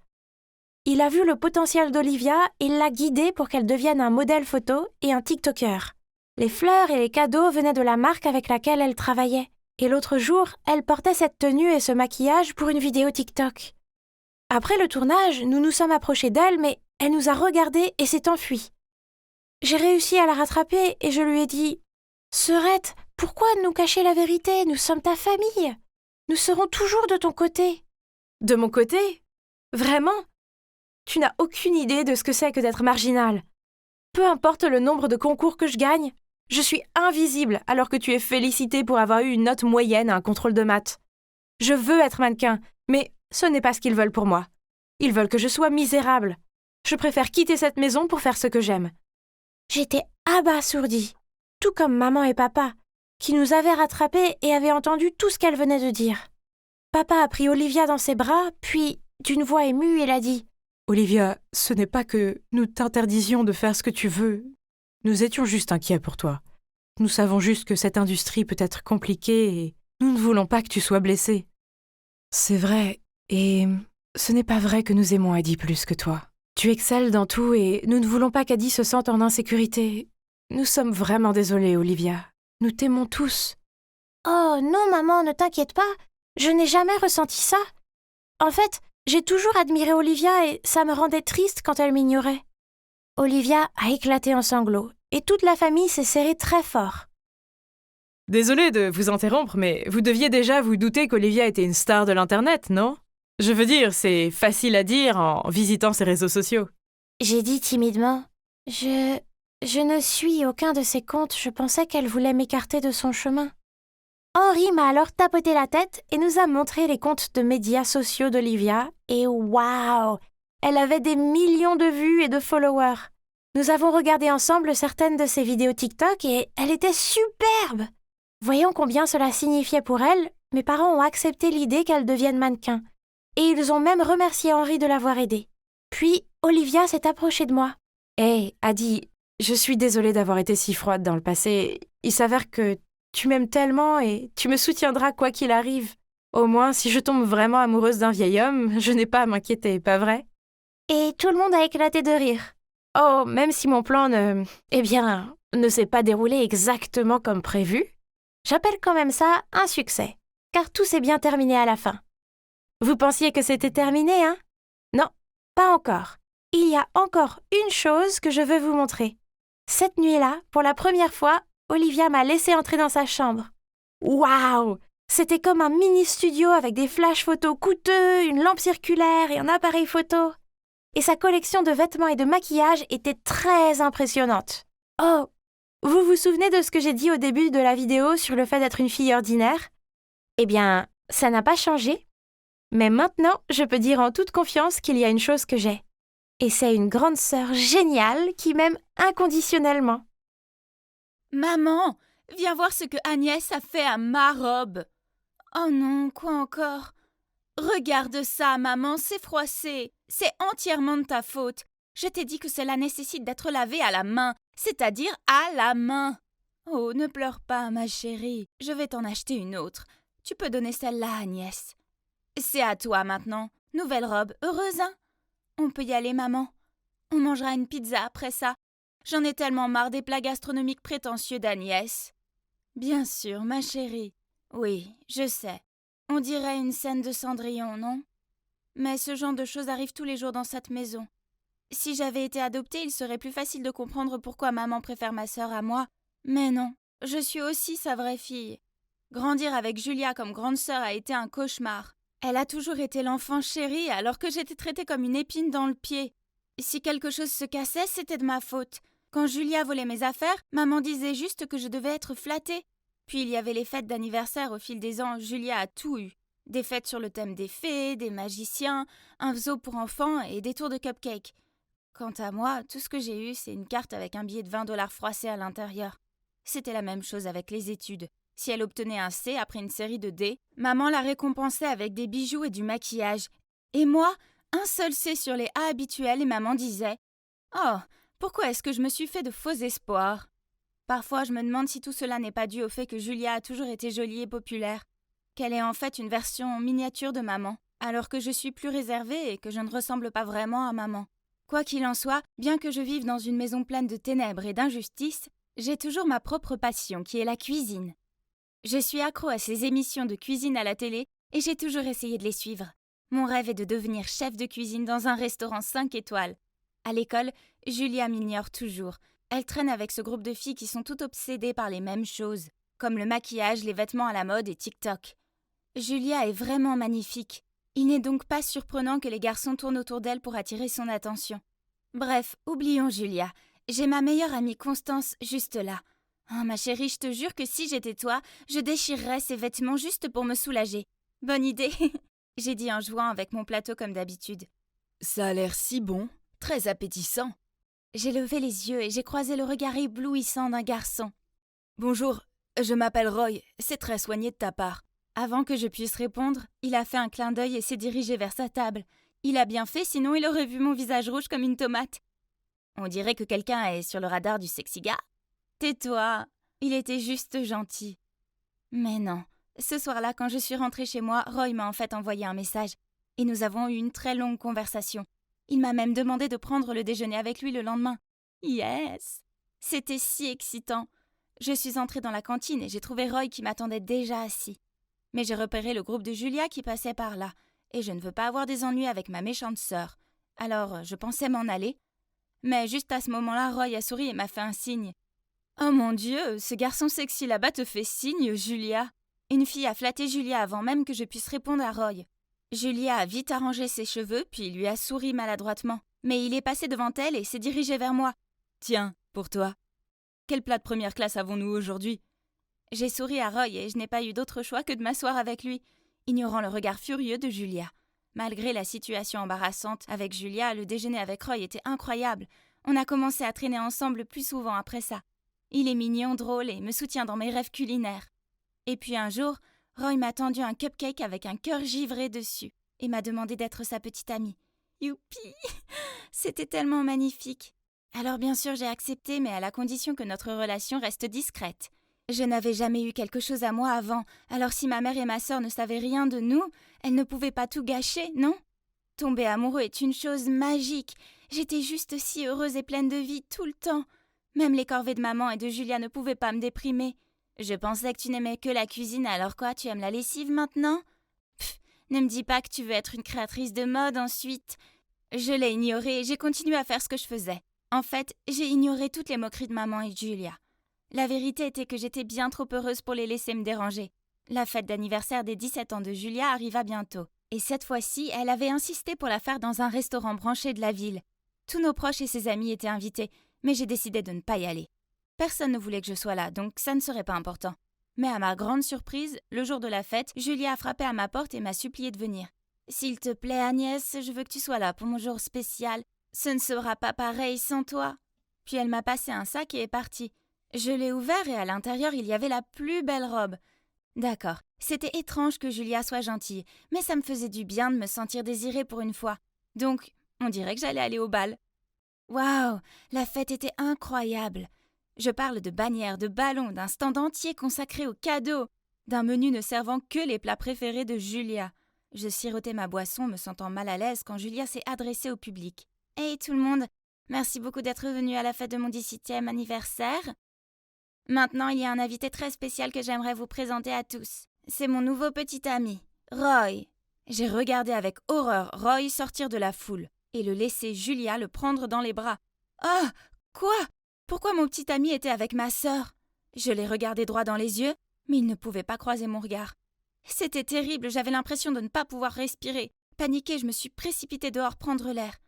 Il a vu le potentiel d'Olivia et l'a guidée pour qu'elle devienne un modèle photo et un TikToker. Les fleurs et les cadeaux venaient de la marque avec laquelle elle travaillait. Et l'autre jour, elle portait cette tenue et ce maquillage pour une vidéo TikTok. Après le tournage, nous nous sommes approchés d'elle, mais elle nous a regardés et s'est enfuie. J'ai réussi à la rattraper et je lui ai dit « Sœurette, pourquoi nous cacher la vérité? Nous sommes ta famille. Nous serons toujours de ton côté. » De mon côté? Vraiment? Tu n'as aucune idée de ce que c'est que d'être marginal. Peu importe le nombre de concours que je gagne, je suis invisible alors que tu es félicité pour avoir eu une note moyenne à un contrôle de maths. Je veux être mannequin, mais ce n'est pas ce qu'ils veulent pour moi. Ils veulent que je sois misérable. Je préfère quitter cette maison pour faire ce que j'aime. J'étais abasourdie, tout comme maman et papa, qui nous avaient rattrapés et avaient entendu tout ce qu'elle venait de dire. Papa a pris Olivia dans ses bras, puis, d'une voix émue, il a dit « Olivia, ce n'est pas que nous t'interdisions de faire ce que tu veux. Nous étions juste inquiets pour toi. Nous savons juste que cette industrie peut être compliquée et nous ne voulons pas que tu sois blessée. » C'est vrai, et ce n'est pas vrai que nous aimons Adi plus que toi. Tu excelles dans tout et nous ne voulons pas qu'Adi se sente en insécurité. Nous sommes vraiment désolés, Olivia. Nous t'aimons tous. Oh non, maman, ne t'inquiète pas. Je n'ai jamais ressenti ça. En fait, j'ai toujours admiré Olivia et ça me rendait triste quand elle m'ignorait. Olivia a éclaté en sanglots et toute la famille s'est serrée très fort. Désolé de vous interrompre, mais vous deviez déjà vous douter qu'Olivia était une star de l'Internet, non? Je veux dire, c'est facile à dire en visitant ses réseaux sociaux. J'ai dit timidement Je ne suis aucun de ses comptes, je pensais qu'elle voulait m'écarter de son chemin. Henri m'a alors tapoté la tête et nous a montré les comptes de médias sociaux d'Olivia, et waouh! Elle avait des millions de vues et de followers. Nous avons regardé ensemble certaines de ses vidéos TikTok et elle était superbe! Voyant combien cela signifiait pour elle, mes parents ont accepté l'idée qu'elle devienne mannequin. Et ils ont même remercié Henri de l'avoir aidée. Puis, Olivia s'est approchée de moi. « Hé, Adi, je suis désolée d'avoir été si froide dans le passé. Il s'avère que tu m'aimes tellement et tu me soutiendras quoi qu'il arrive. Au moins, si je tombe vraiment amoureuse d'un vieil homme, je n'ai pas à m'inquiéter, pas vrai ?» Et tout le monde a éclaté de rire. Oh, même si mon plan ne s'est pas déroulé exactement comme prévu, j'appelle quand même ça un succès, car tout s'est bien terminé à la fin. Vous pensiez que c'était terminé, hein? Non, pas encore. Il y a encore une chose que je veux vous montrer. Cette nuit-là, pour la première fois, Olivia m'a laissé entrer dans sa chambre. Waouh! C'était comme un mini-studio avec des flash photos coûteux, une lampe circulaire et un appareil photo. Et sa collection de vêtements et de maquillage était très impressionnante. Oh! Vous vous souvenez de ce que j'ai dit au début de la vidéo sur le fait d'être une fille ordinaire? Eh bien, ça n'a pas changé. Mais maintenant, je peux dire en toute confiance qu'il y a une chose que j'ai. Et c'est une grande sœur géniale qui m'aime inconditionnellement. Maman, viens voir ce que Agnès a fait à ma robe. Oh non, quoi encore? Regarde ça, maman, c'est froissé. C'est entièrement de ta faute. Je t'ai dit que cela nécessite d'être lavé à la main, c'est-à-dire à la main. Oh, ne pleure pas, ma chérie. Je vais t'en acheter une autre. Tu peux donner celle-là à Agnès. C'est à toi maintenant. Nouvelle robe, heureuse, hein? On peut y aller, maman. On mangera une pizza après ça. J'en ai tellement marre des plats gastronomiques prétentieux d'Agnès. Bien sûr, ma chérie. Oui, je sais. On dirait une scène de Cendrillon, non? Mais ce genre de choses arrive tous les jours dans cette maison. Si j'avais été adoptée, il serait plus facile de comprendre pourquoi maman préfère ma sœur à moi. Mais non, je suis aussi sa vraie fille. Grandir avec Julia comme grande sœur a été un cauchemar. Elle a toujours été l'enfant chéri alors que j'étais traitée comme une épine dans le pied. Si quelque chose se cassait, c'était de ma faute. Quand Julia volait mes affaires, maman disait juste que je devais être flattée. Puis il y avait les fêtes d'anniversaire au fil des ans, Julia a tout eu. Des fêtes sur le thème des fées, des magiciens, un zoo pour enfants et des tours de cupcakes. Quant à moi, tout ce que j'ai eu, c'est une carte avec un billet de 20$ froissé à l'intérieur. C'était la même chose avec les études. Si elle obtenait un C après une série de D, maman la récompensait avec des bijoux et du maquillage. Et moi, un seul C sur les A habituels et maman disait « Oh, pourquoi est-ce que je me suis fait de faux espoirs ?» Parfois, je me demande si tout cela n'est pas dû au fait que Julia a toujours été jolie et populaire, qu'elle est en fait une version miniature de maman, alors que je suis plus réservée et que je ne ressemble pas vraiment à maman. Quoi qu'il en soit, bien que je vive dans une maison pleine de ténèbres et d'injustice, j'ai toujours ma propre passion qui est la cuisine. Je suis accro à ces émissions de cuisine à la télé et j'ai toujours essayé de les suivre. Mon rêve est de devenir chef de cuisine dans un restaurant 5 étoiles. À l'école, Julia m'ignore toujours. Elle traîne avec ce groupe de filles qui sont toutes obsédées par les mêmes choses, comme le maquillage, les vêtements à la mode et TikTok. Julia est vraiment magnifique. Il n'est donc pas surprenant que les garçons tournent autour d'elle pour attirer son attention. Bref, oublions Julia. J'ai ma meilleure amie Constance juste là. Oh, ma chérie, je te jure que si j'étais toi, je déchirerais ces vêtements juste pour me soulager. Bonne idée. J'ai dit en jouant avec mon plateau comme d'habitude. Ça a l'air si bon, très appétissant. J'ai levé les yeux et j'ai croisé le regard éblouissant d'un garçon. Bonjour, je m'appelle Roy, c'est très soigné de ta part. Avant que je puisse répondre, il a fait un clin d'œil et s'est dirigé vers sa table. Il a bien fait, sinon il aurait vu mon visage rouge comme une tomate. On dirait que quelqu'un est sur le radar du sexy gars. Tais-toi, il était juste gentil. Mais non, ce soir-là, quand je suis rentrée chez moi, Roy m'a en fait envoyé un message. Et nous avons eu une très longue conversation. Il m'a même demandé de prendre le déjeuner avec lui le lendemain. Yes! C'était si excitant. Je suis entrée dans la cantine et j'ai trouvé Roy qui m'attendait déjà assis. Mais j'ai repéré le groupe de Julia qui passait par là, et je ne veux pas avoir des ennuis avec ma méchante sœur. Alors, je pensais m'en aller. Mais juste à ce moment-là, Roy a souri et m'a fait un signe. Oh mon Dieu, ce garçon sexy là-bas te fait signe, Julia. Une fille a flatté Julia avant même que je puisse répondre à Roy. Julia a vite arrangé ses cheveux, puis lui a souri maladroitement. Mais il est passé devant elle et s'est dirigé vers moi. Tiens, pour toi. Quel plat de première classe avons-nous aujourd'hui? J'ai souri à Roy et je n'ai pas eu d'autre choix que de m'asseoir avec lui, ignorant le regard furieux de Julia. Malgré la situation embarrassante avec Julia, le déjeuner avec Roy était incroyable. On a commencé à traîner ensemble plus souvent après ça. Il est mignon, drôle et me soutient dans mes rêves culinaires. Et puis un jour, Roy m'a tendu un cupcake avec un cœur givré dessus et m'a demandé d'être sa petite amie. Youpi! C'était tellement magnifique. Alors bien sûr j'ai accepté, mais à la condition que notre relation reste discrète. Je n'avais jamais eu quelque chose à moi avant, alors si ma mère et ma sœur ne savaient rien de nous, elles ne pouvaient pas tout gâcher, non? Tomber amoureux est une chose magique. J'étais juste si heureuse et pleine de vie tout le temps. Même les corvées de maman et de Julia ne pouvaient pas me déprimer. Je pensais que tu n'aimais que la cuisine, alors quoi, tu aimes la lessive maintenant? Pff, ne me dis pas que tu veux être une créatrice de mode ensuite. Je l'ai ignoré et j'ai continué à faire ce que je faisais. En fait, j'ai ignoré toutes les moqueries de maman et de Julia. La vérité était que j'étais bien trop heureuse pour les laisser me déranger. La fête d'anniversaire des 17 ans de Julia arriva bientôt. Et cette fois-ci, elle avait insisté pour la faire dans un restaurant branché de la ville. Tous nos proches et ses amis étaient invités, mais j'ai décidé de ne pas y aller. Personne ne voulait que je sois là, donc ça ne serait pas important. Mais à ma grande surprise, le jour de la fête, Julia a frappé à ma porte et m'a supplié de venir. « S'il te plaît, Agnès, je veux que tu sois là pour mon jour spécial. Ce ne sera pas pareil sans toi. » Puis elle m'a passé un sac et est partie. Je l'ai ouvert et à l'intérieur, il y avait la plus belle robe. D'accord, c'était étrange que Julia soit gentille, mais ça me faisait du bien de me sentir désirée pour une fois. Donc, on dirait que j'allais aller au bal. Waouh, la fête était incroyable. Je parle de bannières, de ballons, d'un stand entier consacré aux cadeaux, d'un menu ne servant que les plats préférés de Julia. Je sirotais ma boisson, me sentant mal à l'aise quand Julia s'est adressée au public. « Hey tout le monde, merci beaucoup d'être venu à la fête de mon 17e anniversaire. Maintenant, il y a un invité très spécial que j'aimerais vous présenter à tous. C'est mon nouveau petit ami, Roy. » J'ai regardé avec horreur Roy sortir de la foule et le laisser Julia le prendre dans les bras. « Oh, quoi? Pourquoi mon petit ami était avec ma sœur ?» Je l'ai regardé droit dans les yeux, mais il ne pouvait pas croiser mon regard. C'était terrible, j'avais l'impression de ne pas pouvoir respirer. Paniquée, je me suis précipitée dehors prendre l'air.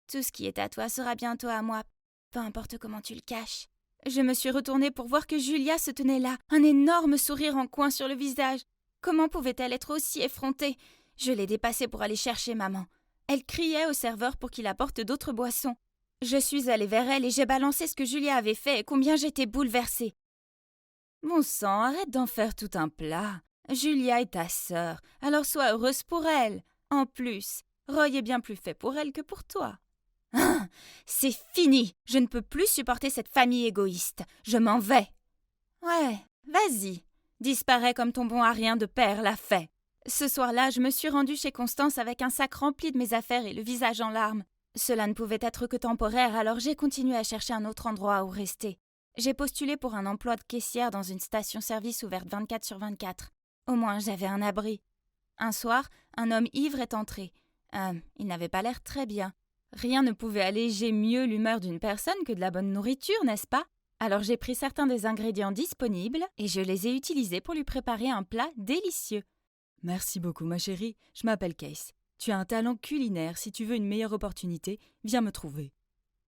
« Tout ce qui est à toi sera bientôt à moi, peu importe comment tu le caches. » Je me suis retournée pour voir que Julia se tenait là, un énorme sourire en coin sur le visage. Comment pouvait-elle être aussi effrontée? Je l'ai dépassée pour aller chercher maman. Elle criait au serveur pour qu'il apporte d'autres boissons. Je suis allée vers elle et j'ai balancé ce que Julia avait fait et combien j'étais bouleversée. « Bon sang, arrête d'en faire tout un plat. Julia est ta sœur, alors sois heureuse pour elle. En plus, Roy est bien plus fait pour elle que pour toi. » Ah, c'est fini. Je ne peux plus supporter cette famille égoïste. Je m'en vais. Ouais, vas-y. Disparais comme ton bon à rien de père l'a fait. Ce soir-là, je me suis rendue chez Constance avec un sac rempli de mes affaires et le visage en larmes. Cela ne pouvait être que temporaire, alors j'ai continué à chercher un autre endroit où rester. J'ai postulé pour un emploi de caissière dans une station-service ouverte 24/24. Au moins, j'avais un abri. Un soir, un homme ivre est entré. Il n'avait pas l'air très bien. Rien ne pouvait alléger mieux l'humeur d'une personne que de la bonne nourriture, n'est-ce pas? Alors j'ai pris certains des ingrédients disponibles et je les ai utilisés pour lui préparer un plat délicieux. Merci beaucoup, ma chérie. Je m'appelle Case. Tu as un talent culinaire. Si tu veux une meilleure opportunité, viens me trouver.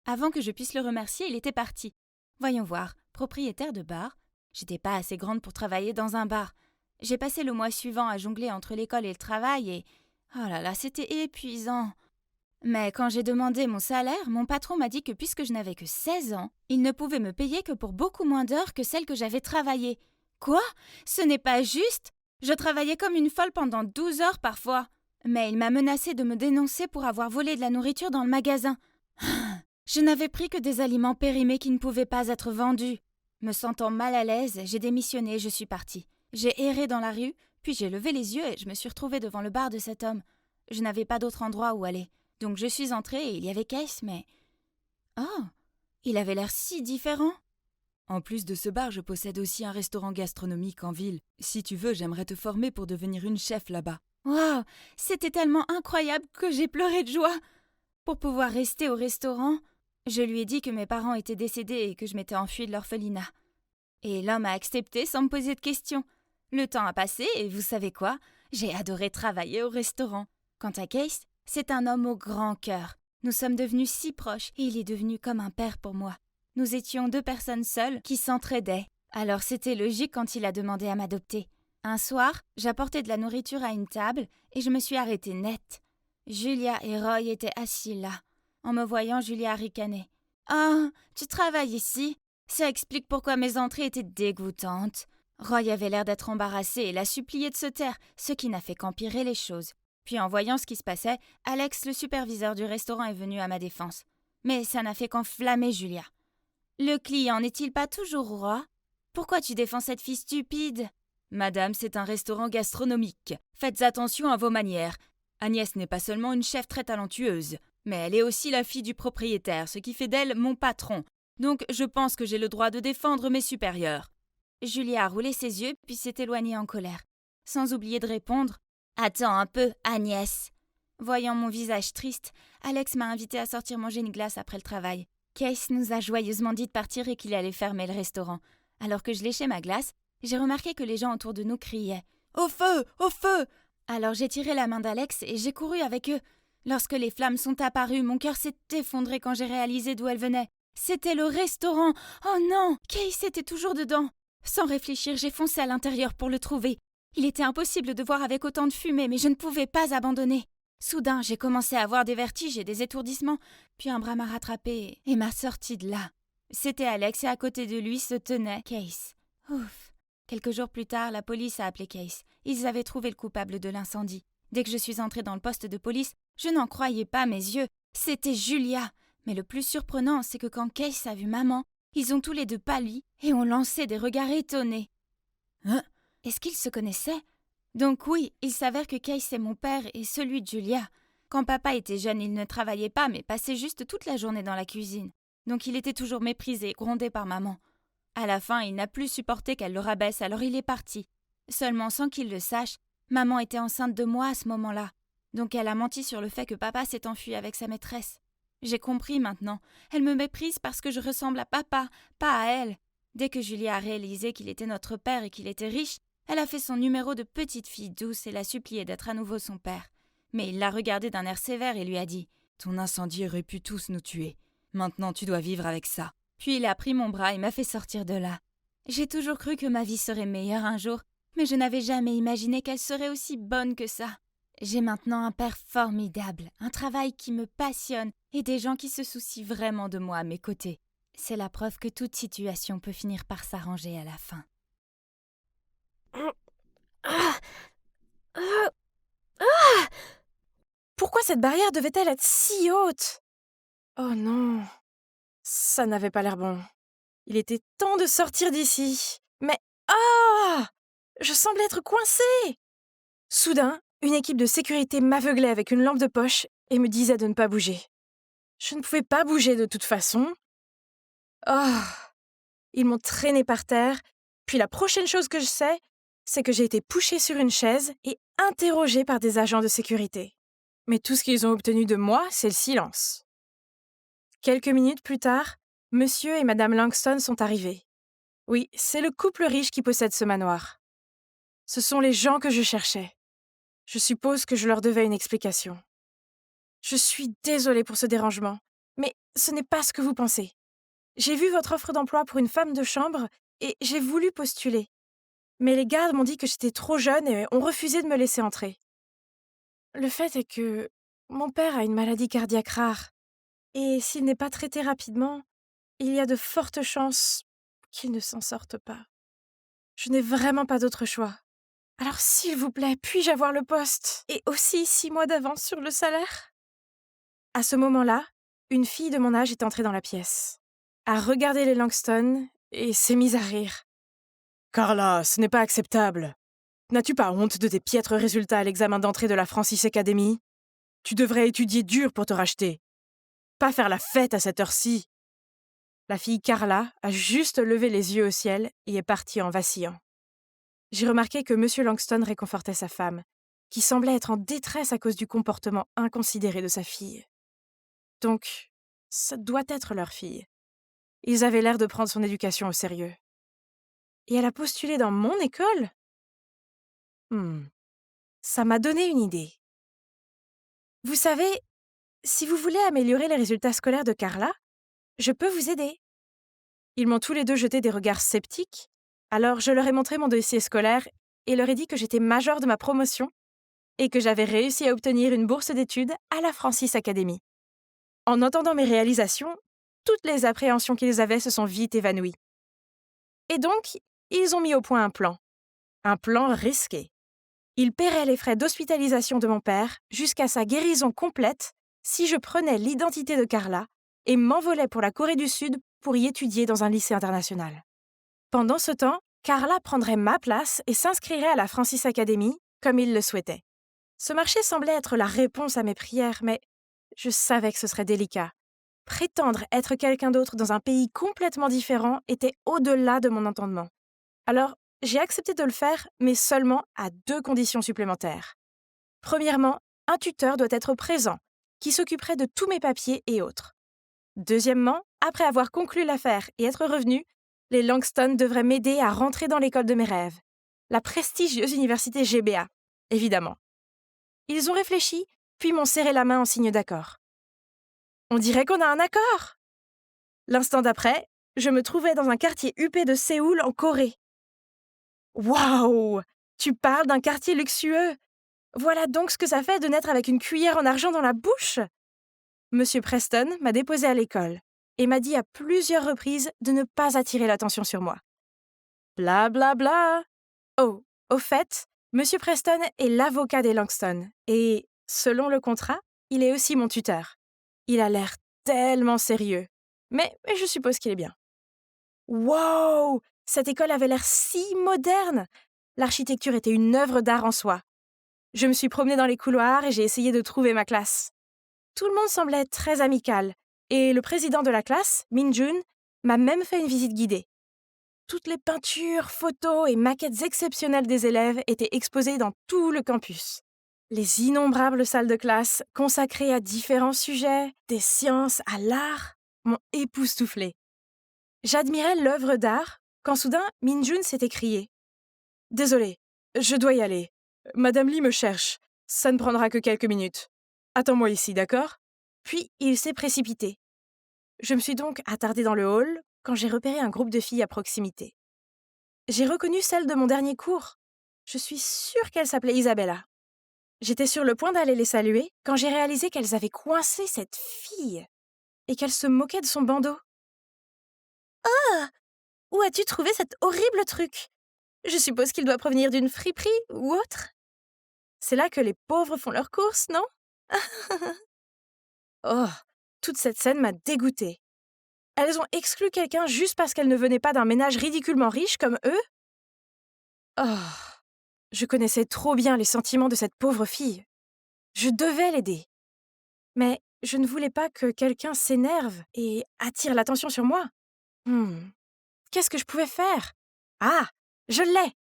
Avant que je puisse le remercier, il était parti. Voyons voir, propriétaire de bar. J'étais pas assez grande pour travailler dans un bar. J'ai passé le mois suivant à jongler entre l'école et le travail et... Oh là là, c'était épuisant. Mais quand j'ai demandé mon salaire, mon patron m'a dit que puisque je n'avais que 16 ans, il ne pouvait me payer que pour beaucoup moins d'heures que celles que j'avais travaillées. Quoi? Ce n'est pas juste? Je travaillais comme une folle pendant 12 heures parfois. Mais il m'a menacé de me dénoncer pour avoir volé de la nourriture dans le magasin. Je n'avais pris que des aliments périmés qui ne pouvaient pas être vendus. Me sentant mal à l'aise, j'ai démissionné et je suis partie. J'ai erré dans la rue, puis j'ai levé les yeux et je me suis retrouvée devant le bar de cet homme. Je n'avais pas d'autre endroit où aller. Donc je suis entrée et il y avait Case, mais... Oh, il avait l'air si différent. En plus de ce bar, je possède aussi un restaurant gastronomique en ville. Si tu veux, j'aimerais te former pour devenir une chef là-bas. Waouh, c'était tellement incroyable que j'ai pleuré de joie. Pour pouvoir rester au restaurant, je lui ai dit que mes parents étaient décédés et que je m'étais enfuie de l'orphelinat. Et l'homme a accepté sans me poser de questions. Le temps a passé et vous savez quoi? J'ai adoré travailler au restaurant. Quant à Case, c'est un homme au grand cœur. Nous sommes devenus si proches et il est devenu comme un père pour moi. Nous étions 2 personnes seules qui s'entraidaient. Alors c'était logique quand il a demandé à m'adopter. Un soir, j'apportais de la nourriture à une table et je me suis arrêtée net. Julia et Roy étaient assis là. En me voyant, Julia ricanait. « Ah, tu travailles ici ? Ça explique pourquoi mes entrées étaient dégoûtantes. » Roy avait l'air d'être embarrassé et l'a supplié de se taire, ce qui n'a fait qu'empirer les choses. Puis en voyant ce qui se passait, Alex, le superviseur du restaurant, est venu à ma défense. Mais ça n'a fait qu'enflammer Julia. « Le client n'est-il pas toujours roi ? Pourquoi tu défends cette fille stupide ? » « Madame, c'est un restaurant gastronomique. Faites attention à vos manières. Agnès n'est pas seulement une chef très talentueuse, mais elle est aussi la fille du propriétaire, ce qui fait d'elle mon patron. Donc je pense que j'ai le droit de défendre mes supérieurs. » Julia a roulé ses yeux puis s'est éloignée en colère, sans oublier de répondre « Attends un peu, Agnès !» Voyant mon visage triste, Alex m'a invité à sortir manger une glace après le travail. Case nous a joyeusement dit de partir et qu'il allait fermer le restaurant. Alors que je léchais ma glace, j'ai remarqué que les gens autour de nous criaient « Au feu! Au feu !» Alors j'ai tiré la main d'Alex et j'ai couru avec eux. Lorsque les flammes sont apparues, mon cœur s'est effondré quand j'ai réalisé d'où elles venaient. C'était le restaurant. Oh non, Case était toujours dedans. Sans réfléchir, j'ai foncé à l'intérieur pour le trouver. Il était impossible de voir avec autant de fumée, mais je ne pouvais pas abandonner. Soudain, j'ai commencé à avoir des vertiges et des étourdissements, puis un bras m'a rattrapé et m'a sorti de là. C'était Alex et à côté de lui se tenait Case. Ouf. Quelques jours plus tard, la police a appelé Case. Ils avaient trouvé le coupable de l'incendie. Dès que je suis entrée dans le poste de police, je n'en croyais pas mes yeux. C'était Julia. Mais le plus surprenant, c'est que quand Case a vu maman, ils ont tous les deux pâli et ont lancé des regards étonnés. Hein ? Est-ce qu'ils se connaissaient ? Donc oui, il s'avère que Case est mon père et celui de Julia. Quand papa était jeune, il ne travaillait pas, mais passait juste toute la journée dans la cuisine. Donc il était toujours méprisé, grondé par maman. À la fin, il n'a plus supporté qu'elle le rabaisse, alors il est parti. Seulement, sans qu'il le sache, maman était enceinte de moi à ce moment-là. Donc elle a menti sur le fait que papa s'est enfui avec sa maîtresse. J'ai compris maintenant. Elle me méprise parce que je ressemble à papa, pas à elle. Dès que Julia a réalisé qu'il était notre père et qu'il était riche, elle a fait son numéro de petite fille douce et l'a supplié d'être à nouveau son père. Mais il l'a regardé d'un air sévère et lui a dit « Ton incendie aurait pu tous nous tuer. Maintenant tu dois vivre avec ça. » Puis il a pris mon bras et m'a fait sortir de là. J'ai toujours cru que ma vie serait meilleure un jour, mais je n'avais jamais imaginé qu'elle serait aussi bonne que ça. J'ai maintenant un père formidable, un travail qui me passionne et des gens qui se soucient vraiment de moi à mes côtés. C'est la preuve que toute situation peut finir par s'arranger à la fin. Pourquoi cette barrière devait-elle être si haute ? Oh non, ça n'avait pas l'air bon. Il était temps de sortir d'ici. Mais je semblais être coincée. Soudain, une équipe de sécurité m'aveuglait avec une lampe de poche et me disait de ne pas bouger. Je ne pouvais pas bouger de toute façon. Ils m'ont traînée par terre, puis la prochaine chose que je sais, c'est que j'ai été poussée sur une chaise et interrogée par des agents de sécurité. Mais tout ce qu'ils ont obtenu de moi, c'est le silence. Quelques minutes plus tard, Monsieur et Madame Langston sont arrivés. Oui, c'est le couple riche qui possède ce manoir. Ce sont les gens que je cherchais. Je suppose que je leur devais une explication. Je suis désolée pour ce dérangement, mais ce n'est pas ce que vous pensez. J'ai vu votre offre d'emploi pour une femme de chambre et j'ai voulu postuler. Mais les gardes m'ont dit que j'étais trop jeune et ont refusé de me laisser entrer. Le fait est que mon père a une maladie cardiaque rare et s'il n'est pas traité rapidement, il y a de fortes chances qu'il ne s'en sorte pas. Je n'ai vraiment pas d'autre choix. Alors s'il vous plaît, puis-je avoir le poste et aussi 6 mois d'avance sur le salaire ? À ce moment-là, une fille de mon âge est entrée dans la pièce, a regardé les Langston et s'est mise à rire. « Carla, ce n'est pas acceptable. N'as-tu pas honte de tes piètres résultats à l'examen d'entrée de la Francis Academy ? Tu devrais étudier dur pour te racheter. Pas faire la fête à cette heure-ci. » La fille Carla a juste levé les yeux au ciel et est partie en vacillant. J'ai remarqué que M. Langston réconfortait sa femme, qui semblait être en détresse à cause du comportement inconsidéré de sa fille. Donc, ça doit être leur fille. Ils avaient l'air de prendre son éducation au sérieux. Et elle a postulé dans mon école ? Ça m'a donné une idée. Vous savez, si vous voulez améliorer les résultats scolaires de Carla, je peux vous aider. Ils m'ont tous les deux jeté des regards sceptiques, alors je leur ai montré mon dossier scolaire et leur ai dit que j'étais majeure de ma promotion et que j'avais réussi à obtenir une bourse d'études à la Francis Academy. En entendant mes réalisations, toutes les appréhensions qu'ils avaient se sont vite évanouies. Et donc, ils ont mis au point un plan risqué. Ils paieraient les frais d'hospitalisation de mon père jusqu'à sa guérison complète si je prenais l'identité de Carla et m'envolais pour la Corée du Sud pour y étudier dans un lycée international. Pendant ce temps, Carla prendrait ma place et s'inscrirait à la Francis Academy comme il le souhaitait. Ce marché semblait être la réponse à mes prières, mais je savais que ce serait délicat. Prétendre être quelqu'un d'autre dans un pays complètement différent était au-delà de mon entendement. Alors, j'ai accepté de le faire, mais seulement à 2 conditions supplémentaires. Premièrement, un tuteur doit être présent, qui s'occuperait de tous mes papiers et autres. Deuxièmement, après avoir conclu l'affaire et être revenu, les Langston devraient m'aider à rentrer dans l'école de mes rêves, la prestigieuse université GBA, évidemment. Ils ont réfléchi, puis m'ont serré la main en signe d'accord. On dirait qu'on a un accord. L'instant d'après, je me trouvais dans un quartier huppé de Séoul, en Corée. Waouh! Tu parles d'un quartier luxueux! Voilà donc ce que ça fait de naître avec une cuillère en argent dans la bouche! Monsieur Preston m'a déposé à l'école et m'a dit à plusieurs reprises de ne pas attirer l'attention sur moi. Bla bla bla! Oh, au fait, Monsieur Preston est l'avocat des Langston et, selon le contrat, il est aussi mon tuteur. Il a l'air tellement sérieux, mais je suppose qu'il est bien. Wow! Cette école avait l'air si moderne! L'architecture était une œuvre d'art en soi. Je me suis promenée dans les couloirs et j'ai essayé de trouver ma classe. Tout le monde semblait très amical, et le président de la classe, Min-jun, m'a même fait une visite guidée. Toutes les peintures, photos et maquettes exceptionnelles des élèves étaient exposées dans tout le campus. Les innombrables salles de classe, consacrées à différents sujets, des sciences à l'art, m'ont époustouflée. J'admirais l'œuvre d'art quand soudain Min-jun s'est écrié. « Désolé, je dois y aller. Madame Lee me cherche. Ça ne prendra que quelques minutes. Attends-moi ici, d'accord ?» Puis il s'est précipité. Je me suis donc attardée dans le hall quand j'ai repéré un groupe de filles à proximité. J'ai reconnu celle de mon dernier cours. Je suis sûre qu'elle s'appelait Isabella. J'étais sur le point d'aller les saluer quand j'ai réalisé qu'elles avaient coincé cette fille et qu'elles se moquaient de son bandeau. « Ah! Où as-tu trouvé cet horrible truc? Je suppose qu'il doit provenir d'une friperie ou autre. C'est là que les pauvres font leurs courses, non? » Oh, toute cette scène m'a dégoûtée. Elles ont exclu quelqu'un juste parce qu'elle ne venait pas d'un ménage ridiculement riche comme eux? Oh, je connaissais trop bien les sentiments de cette pauvre fille. Je devais l'aider. Mais je ne voulais pas que quelqu'un s'énerve et attire l'attention sur moi. Qu'est-ce que je pouvais faire? Ah, je l'ai!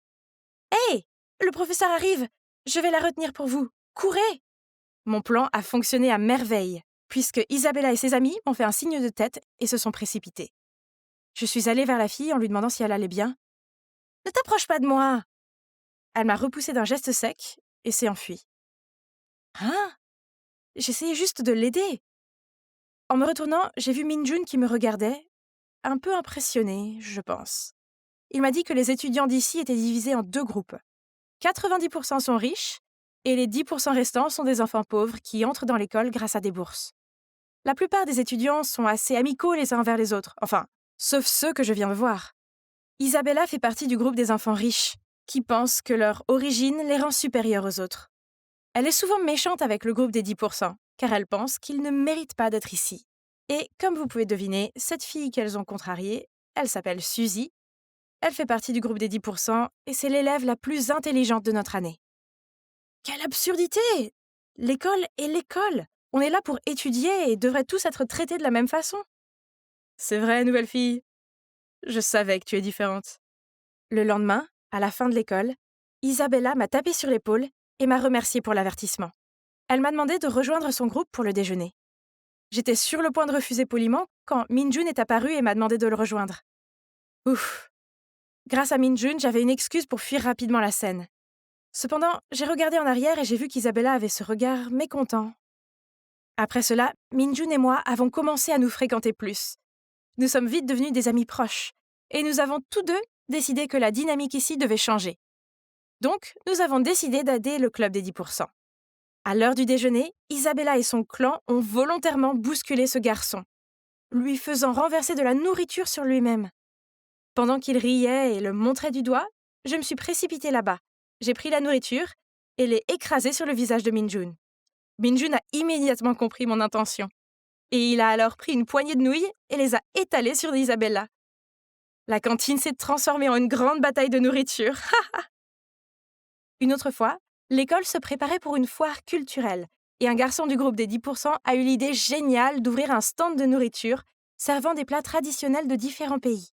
Hé! Le professeur arrive! Je vais la retenir pour vous. Courez! Mon plan a fonctionné à merveille, puisque Isabella et ses amis m'ont fait un signe de tête et se sont précipités. Je suis allée vers la fille en lui demandant si elle allait bien. « Ne t'approche pas de moi !» Elle m'a repoussée d'un geste sec et s'est enfuie. Hein? J'essayais juste de l'aider. En me retournant, j'ai vu Min-jun qui me regardait, un peu impressionné, je pense. Il m'a dit que les étudiants d'ici étaient divisés en 2 groupes. 90% sont riches et les 10% restants sont des enfants pauvres qui entrent dans l'école grâce à des bourses. La plupart des étudiants sont assez amicaux les uns envers les autres, enfin, sauf ceux que je viens de voir. Isabella fait partie du groupe des enfants riches, qui pensent que leur origine les rend supérieurs aux autres. Elle est souvent méchante avec le groupe des 10%, car elle pense qu'ils ne méritent pas d'être ici. Et comme vous pouvez deviner, cette fille qu'elles ont contrariée, elle s'appelle Suzy. Elle fait partie du groupe des 10% et c'est l'élève la plus intelligente de notre année. Quelle absurdité! L'école est l'école. On est là pour étudier et devrait tous être traités de la même façon. C'est vrai, nouvelle fille. Je savais que tu es différente. Le lendemain, à la fin de l'école, Isabella m'a tapé sur l'épaule et m'a remercié pour l'avertissement. Elle m'a demandé de rejoindre son groupe pour le déjeuner. J'étais sur le point de refuser poliment quand Min-jun est apparu et m'a demandé de le rejoindre. Ouf! Grâce à Min-jun, j'avais une excuse pour fuir rapidement la scène. Cependant, j'ai regardé en arrière et j'ai vu qu'Isabella avait ce regard mécontent. Après cela, Min-jun et moi avons commencé à nous fréquenter plus. Nous sommes vite devenus des amis proches, et nous avons tous deux décidé que la dynamique ici devait changer. Donc, nous avons décidé d'aider le club des 10%. À l'heure du déjeuner, Isabella et son clan ont volontairement bousculé ce garçon, lui faisant renverser de la nourriture sur lui-même. Pendant qu'il riait et le montrait du doigt, je me suis précipitée là-bas. J'ai pris la nourriture et l'ai écrasée sur le visage de Minjun. Minjun a immédiatement compris mon intention. Et il a alors pris une poignée de nouilles et les a étalées sur Isabella. La cantine s'est transformée en une grande bataille de nourriture. Une autre fois, l'école se préparait pour une foire culturelle et un garçon du groupe des 10% a eu l'idée géniale d'ouvrir un stand de nourriture servant des plats traditionnels de différents pays.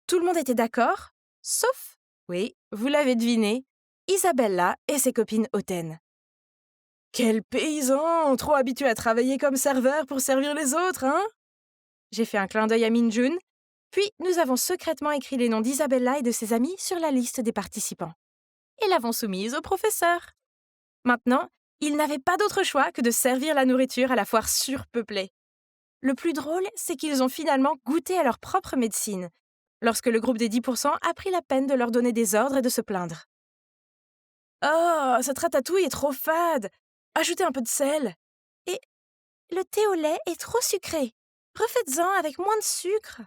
Tout le monde était d'accord, sauf, oui, vous l'avez deviné, Isabella et ses copines hautaines. Quel paysan, trop habitué à travailler comme serveur pour servir les autres, hein? J'ai fait un clin d'œil à Minjun, puis nous avons secrètement écrit les noms d'Isabella et de ses amis sur la liste des participants et l'avons soumise au professeur. Maintenant, ils n'avaient pas d'autre choix que de servir la nourriture à la foire surpeuplée. Le plus drôle, c'est qu'ils ont finalement goûté à leur propre médecine, lorsque le groupe des 10% a pris la peine de leur donner des ordres et de se plaindre. « Oh, cette ratatouille est trop fade! Ajoutez un peu de sel! » Et le thé au lait est trop sucré. Refaites-en avec moins de sucre.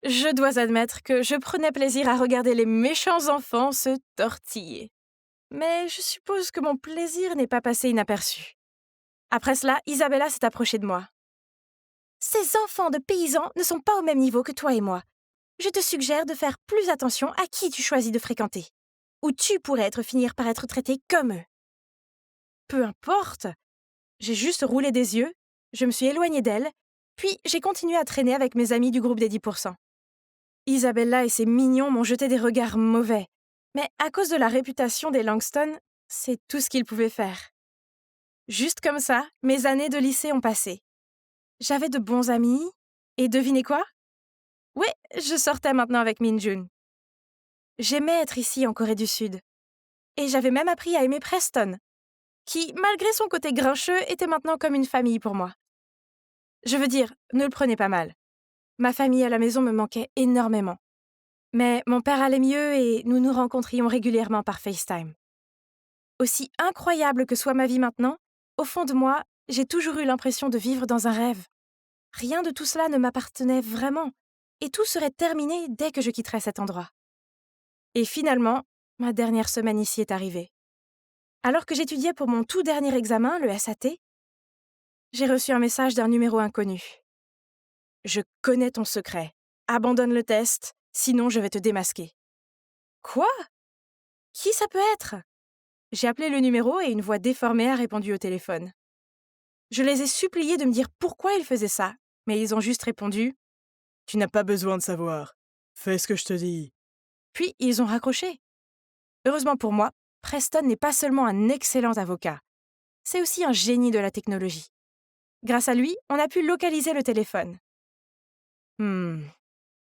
Je dois admettre que je prenais plaisir à regarder les méchants enfants se tortiller. Mais je suppose que mon plaisir n'est pas passé inaperçu. Après cela, Isabella s'est approchée de moi. Ces enfants de paysans ne sont pas au même niveau que toi et moi. Je te suggère de faire plus attention à qui tu choisis de fréquenter, ou tu pourrais finir par être traité comme eux. Peu importe. J'ai juste roulé des yeux, je me suis éloignée d'elle, puis j'ai continué à traîner avec mes amis du groupe des 10%. Isabella et ses mignons m'ont jeté des regards mauvais, mais à cause de la réputation des Langston, c'est tout ce qu'ils pouvaient faire. Juste comme ça, mes années de lycée ont passé. J'avais de bons amis, et devinez quoi? Oui, je sortais maintenant avec Minjun. J'aimais être ici en Corée du Sud. Et j'avais même appris à aimer Preston, qui, malgré son côté grincheux, était maintenant comme une famille pour moi. Je veux dire, ne le prenez pas mal. Ma famille à la maison me manquait énormément. Mais mon père allait mieux et nous nous rencontrions régulièrement par FaceTime. Aussi incroyable que soit ma vie maintenant, au fond de moi, j'ai toujours eu l'impression de vivre dans un rêve. Rien de tout cela ne m'appartenait vraiment, et tout serait terminé dès que je quitterais cet endroit. Et finalement, ma dernière semaine ici est arrivée. Alors que j'étudiais pour mon tout dernier examen, le SAT, j'ai reçu un message d'un numéro inconnu. « Je connais ton secret. Abandonne le test, sinon je vais te démasquer. » Quoi? Qui ça peut être? J'ai appelé le numéro et une voix déformée a répondu au téléphone. Je les ai suppliés de me dire pourquoi ils faisaient ça, mais ils ont juste répondu « Tu n'as pas besoin de savoir. Fais ce que je te dis. » Puis ils ont raccroché. Heureusement pour moi, Preston n'est pas seulement un excellent avocat, c'est aussi un génie de la technologie. Grâce à lui, on a pu localiser le téléphone.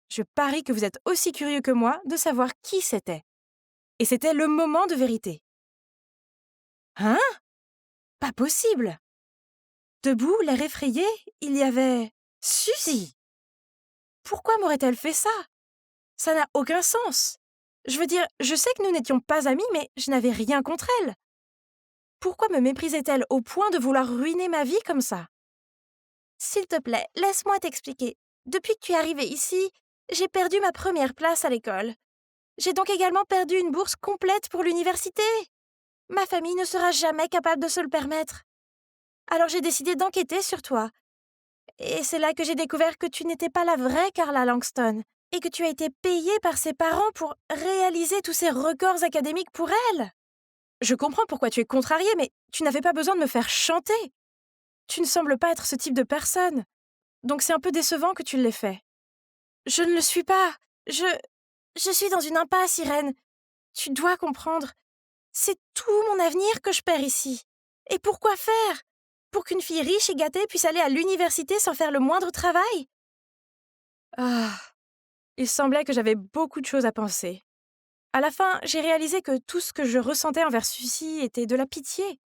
Je parie que vous êtes aussi curieux que moi de savoir qui c'était. Et c'était le moment de vérité. Hein? Pas possible! Debout, l'air effrayé, il y avait Suzy! Pourquoi m'aurait-elle fait ça? Ça n'a aucun sens. Je veux dire, je sais que nous n'étions pas amis, mais je n'avais rien contre elle. Pourquoi me méprisait-elle au point de vouloir ruiner ma vie comme ça? S'il te plaît, laisse-moi t'expliquer. Depuis que tu es arrivée ici, j'ai perdu ma première place à l'école. J'ai donc également perdu une bourse complète pour l'université. Ma famille ne sera jamais capable de se le permettre. Alors j'ai décidé d'enquêter sur toi. Et c'est là que j'ai découvert que tu n'étais pas la vraie Carla Langston et que tu as été payée par ses parents pour réaliser tous ces records académiques pour elle. Je comprends pourquoi tu es contrariée, mais tu n'avais pas besoin de me faire chanter. Tu ne sembles pas être ce type de personne. Donc c'est un peu décevant que tu l'aies fait. Je ne le suis pas. Je suis dans une impasse, Irène. Tu dois comprendre. C'est tout mon avenir que je perds ici. Et pourquoi faire? Pour qu'une fille riche et gâtée puisse aller à l'université sans faire le moindre travail? Il semblait que j'avais beaucoup de choses à penser. À la fin, j'ai réalisé que tout ce que je ressentais envers Suzy était de la pitié.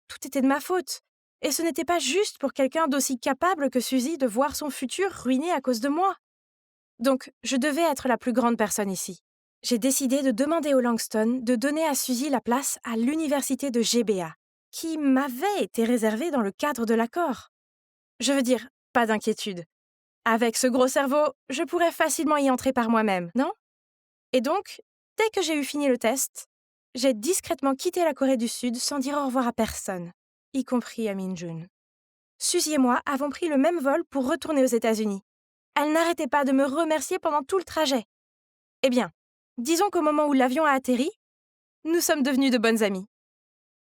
Tout était de ma faute. Et ce n'était pas juste pour quelqu'un d'aussi capable que Suzy de voir son futur ruiné à cause de moi. Donc, je devais être la plus grande personne ici. J'ai décidé de demander au Langston de donner à Suzy la place à l'université de GBA, qui m'avait été réservée dans le cadre de l'accord. Je veux dire, pas d'inquiétude. Avec ce gros cerveau, je pourrais facilement y entrer par moi-même, non? Et donc, dès que j'ai eu fini le test, j'ai discrètement quitté la Corée du Sud sans dire au revoir à personne, y compris à Minjun. Suzy et moi avons pris le même vol pour retourner aux États-Unis. Elle n'arrêtait pas de me remercier pendant tout le trajet. Eh bien, disons qu'au moment où l'avion a atterri, nous sommes devenus de bonnes amies.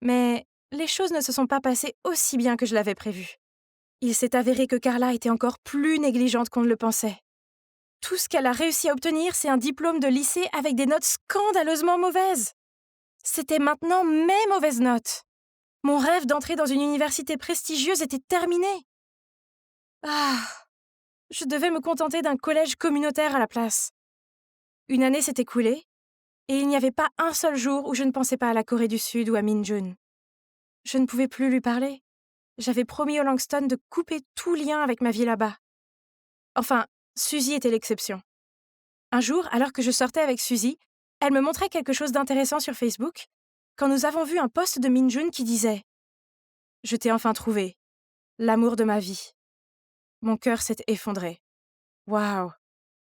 Mais les choses ne se sont pas passées aussi bien que je l'avais prévu. Il s'est avéré que Carla était encore plus négligente qu'on ne le pensait. Tout ce qu'elle a réussi à obtenir, c'est un diplôme de lycée avec des notes scandaleusement mauvaises. C'était maintenant mes mauvaises notes. Mon rêve d'entrer dans une université prestigieuse était terminé. Ah, je devais me contenter d'un collège communautaire à la place. Une année s'est écoulée, et il n'y avait pas un seul jour où je ne pensais pas à la Corée du Sud ou à Minjun. Je ne pouvais plus lui parler. J'avais promis au Langston de couper tout lien avec ma vie là-bas. Enfin, Suzy était l'exception. Un jour, alors que je sortais avec Suzy, elle me montrait quelque chose d'intéressant sur Facebook, quand nous avons vu un post de Minjun qui disait « Je t'ai enfin trouvé, l'amour de ma vie ». Mon cœur s'est effondré. Waouh!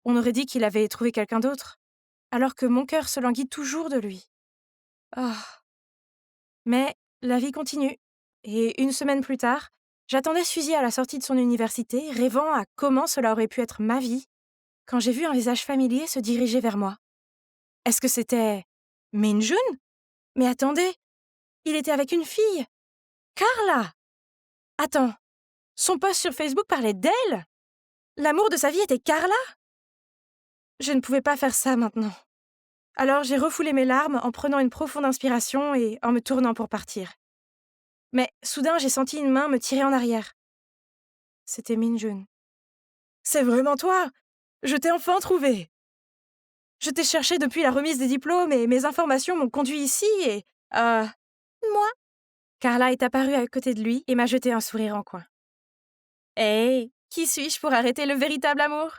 On aurait dit qu'il avait trouvé quelqu'un d'autre, alors que mon cœur se languit toujours de lui. Oh. Mais la vie continue, et une semaine plus tard, j'attendais Suzy à la sortie de son université, rêvant à comment cela aurait pu être ma vie, quand j'ai vu un visage familier se diriger vers moi. Est-ce que c'était Minjun? Mais attendez, il était avec une fille. Carla! Attends, son post sur Facebook parlait d'elle? L'amour de sa vie était Carla? Je ne pouvais pas faire ça maintenant. Alors j'ai refoulé mes larmes en prenant une profonde inspiration et en me tournant pour partir. Mais soudain, j'ai senti une main me tirer en arrière. C'était Minjun. « C'est vraiment toi! Je t'ai enfin trouvé! Je t'ai cherché depuis la remise des diplômes et mes informations m'ont conduit ici et... Moi ?» Carla est apparue à côté de lui et m'a jeté un sourire en coin. « Hey, qui suis-je pour arrêter le véritable amour?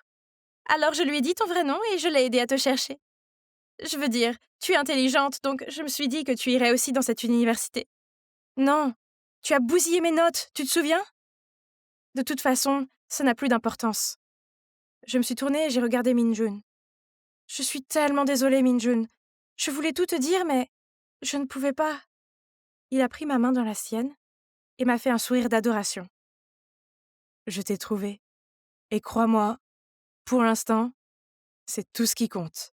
Alors je lui ai dit ton vrai nom et je l'ai aidé à te chercher. Je veux dire, tu es intelligente, donc je me suis dit que tu irais aussi dans cette université. Non, tu as bousillé mes notes, tu te souviens? De toute façon, ça n'a plus d'importance. » Je me suis tournée et j'ai regardé Minjun. « Je suis tellement désolée, Minjun. Je voulais tout te dire, mais je ne pouvais pas. » Il a pris ma main dans la sienne et m'a fait un sourire d'adoration. « Je t'ai trouvé. Et crois-moi, pour l'instant, c'est tout ce qui compte. »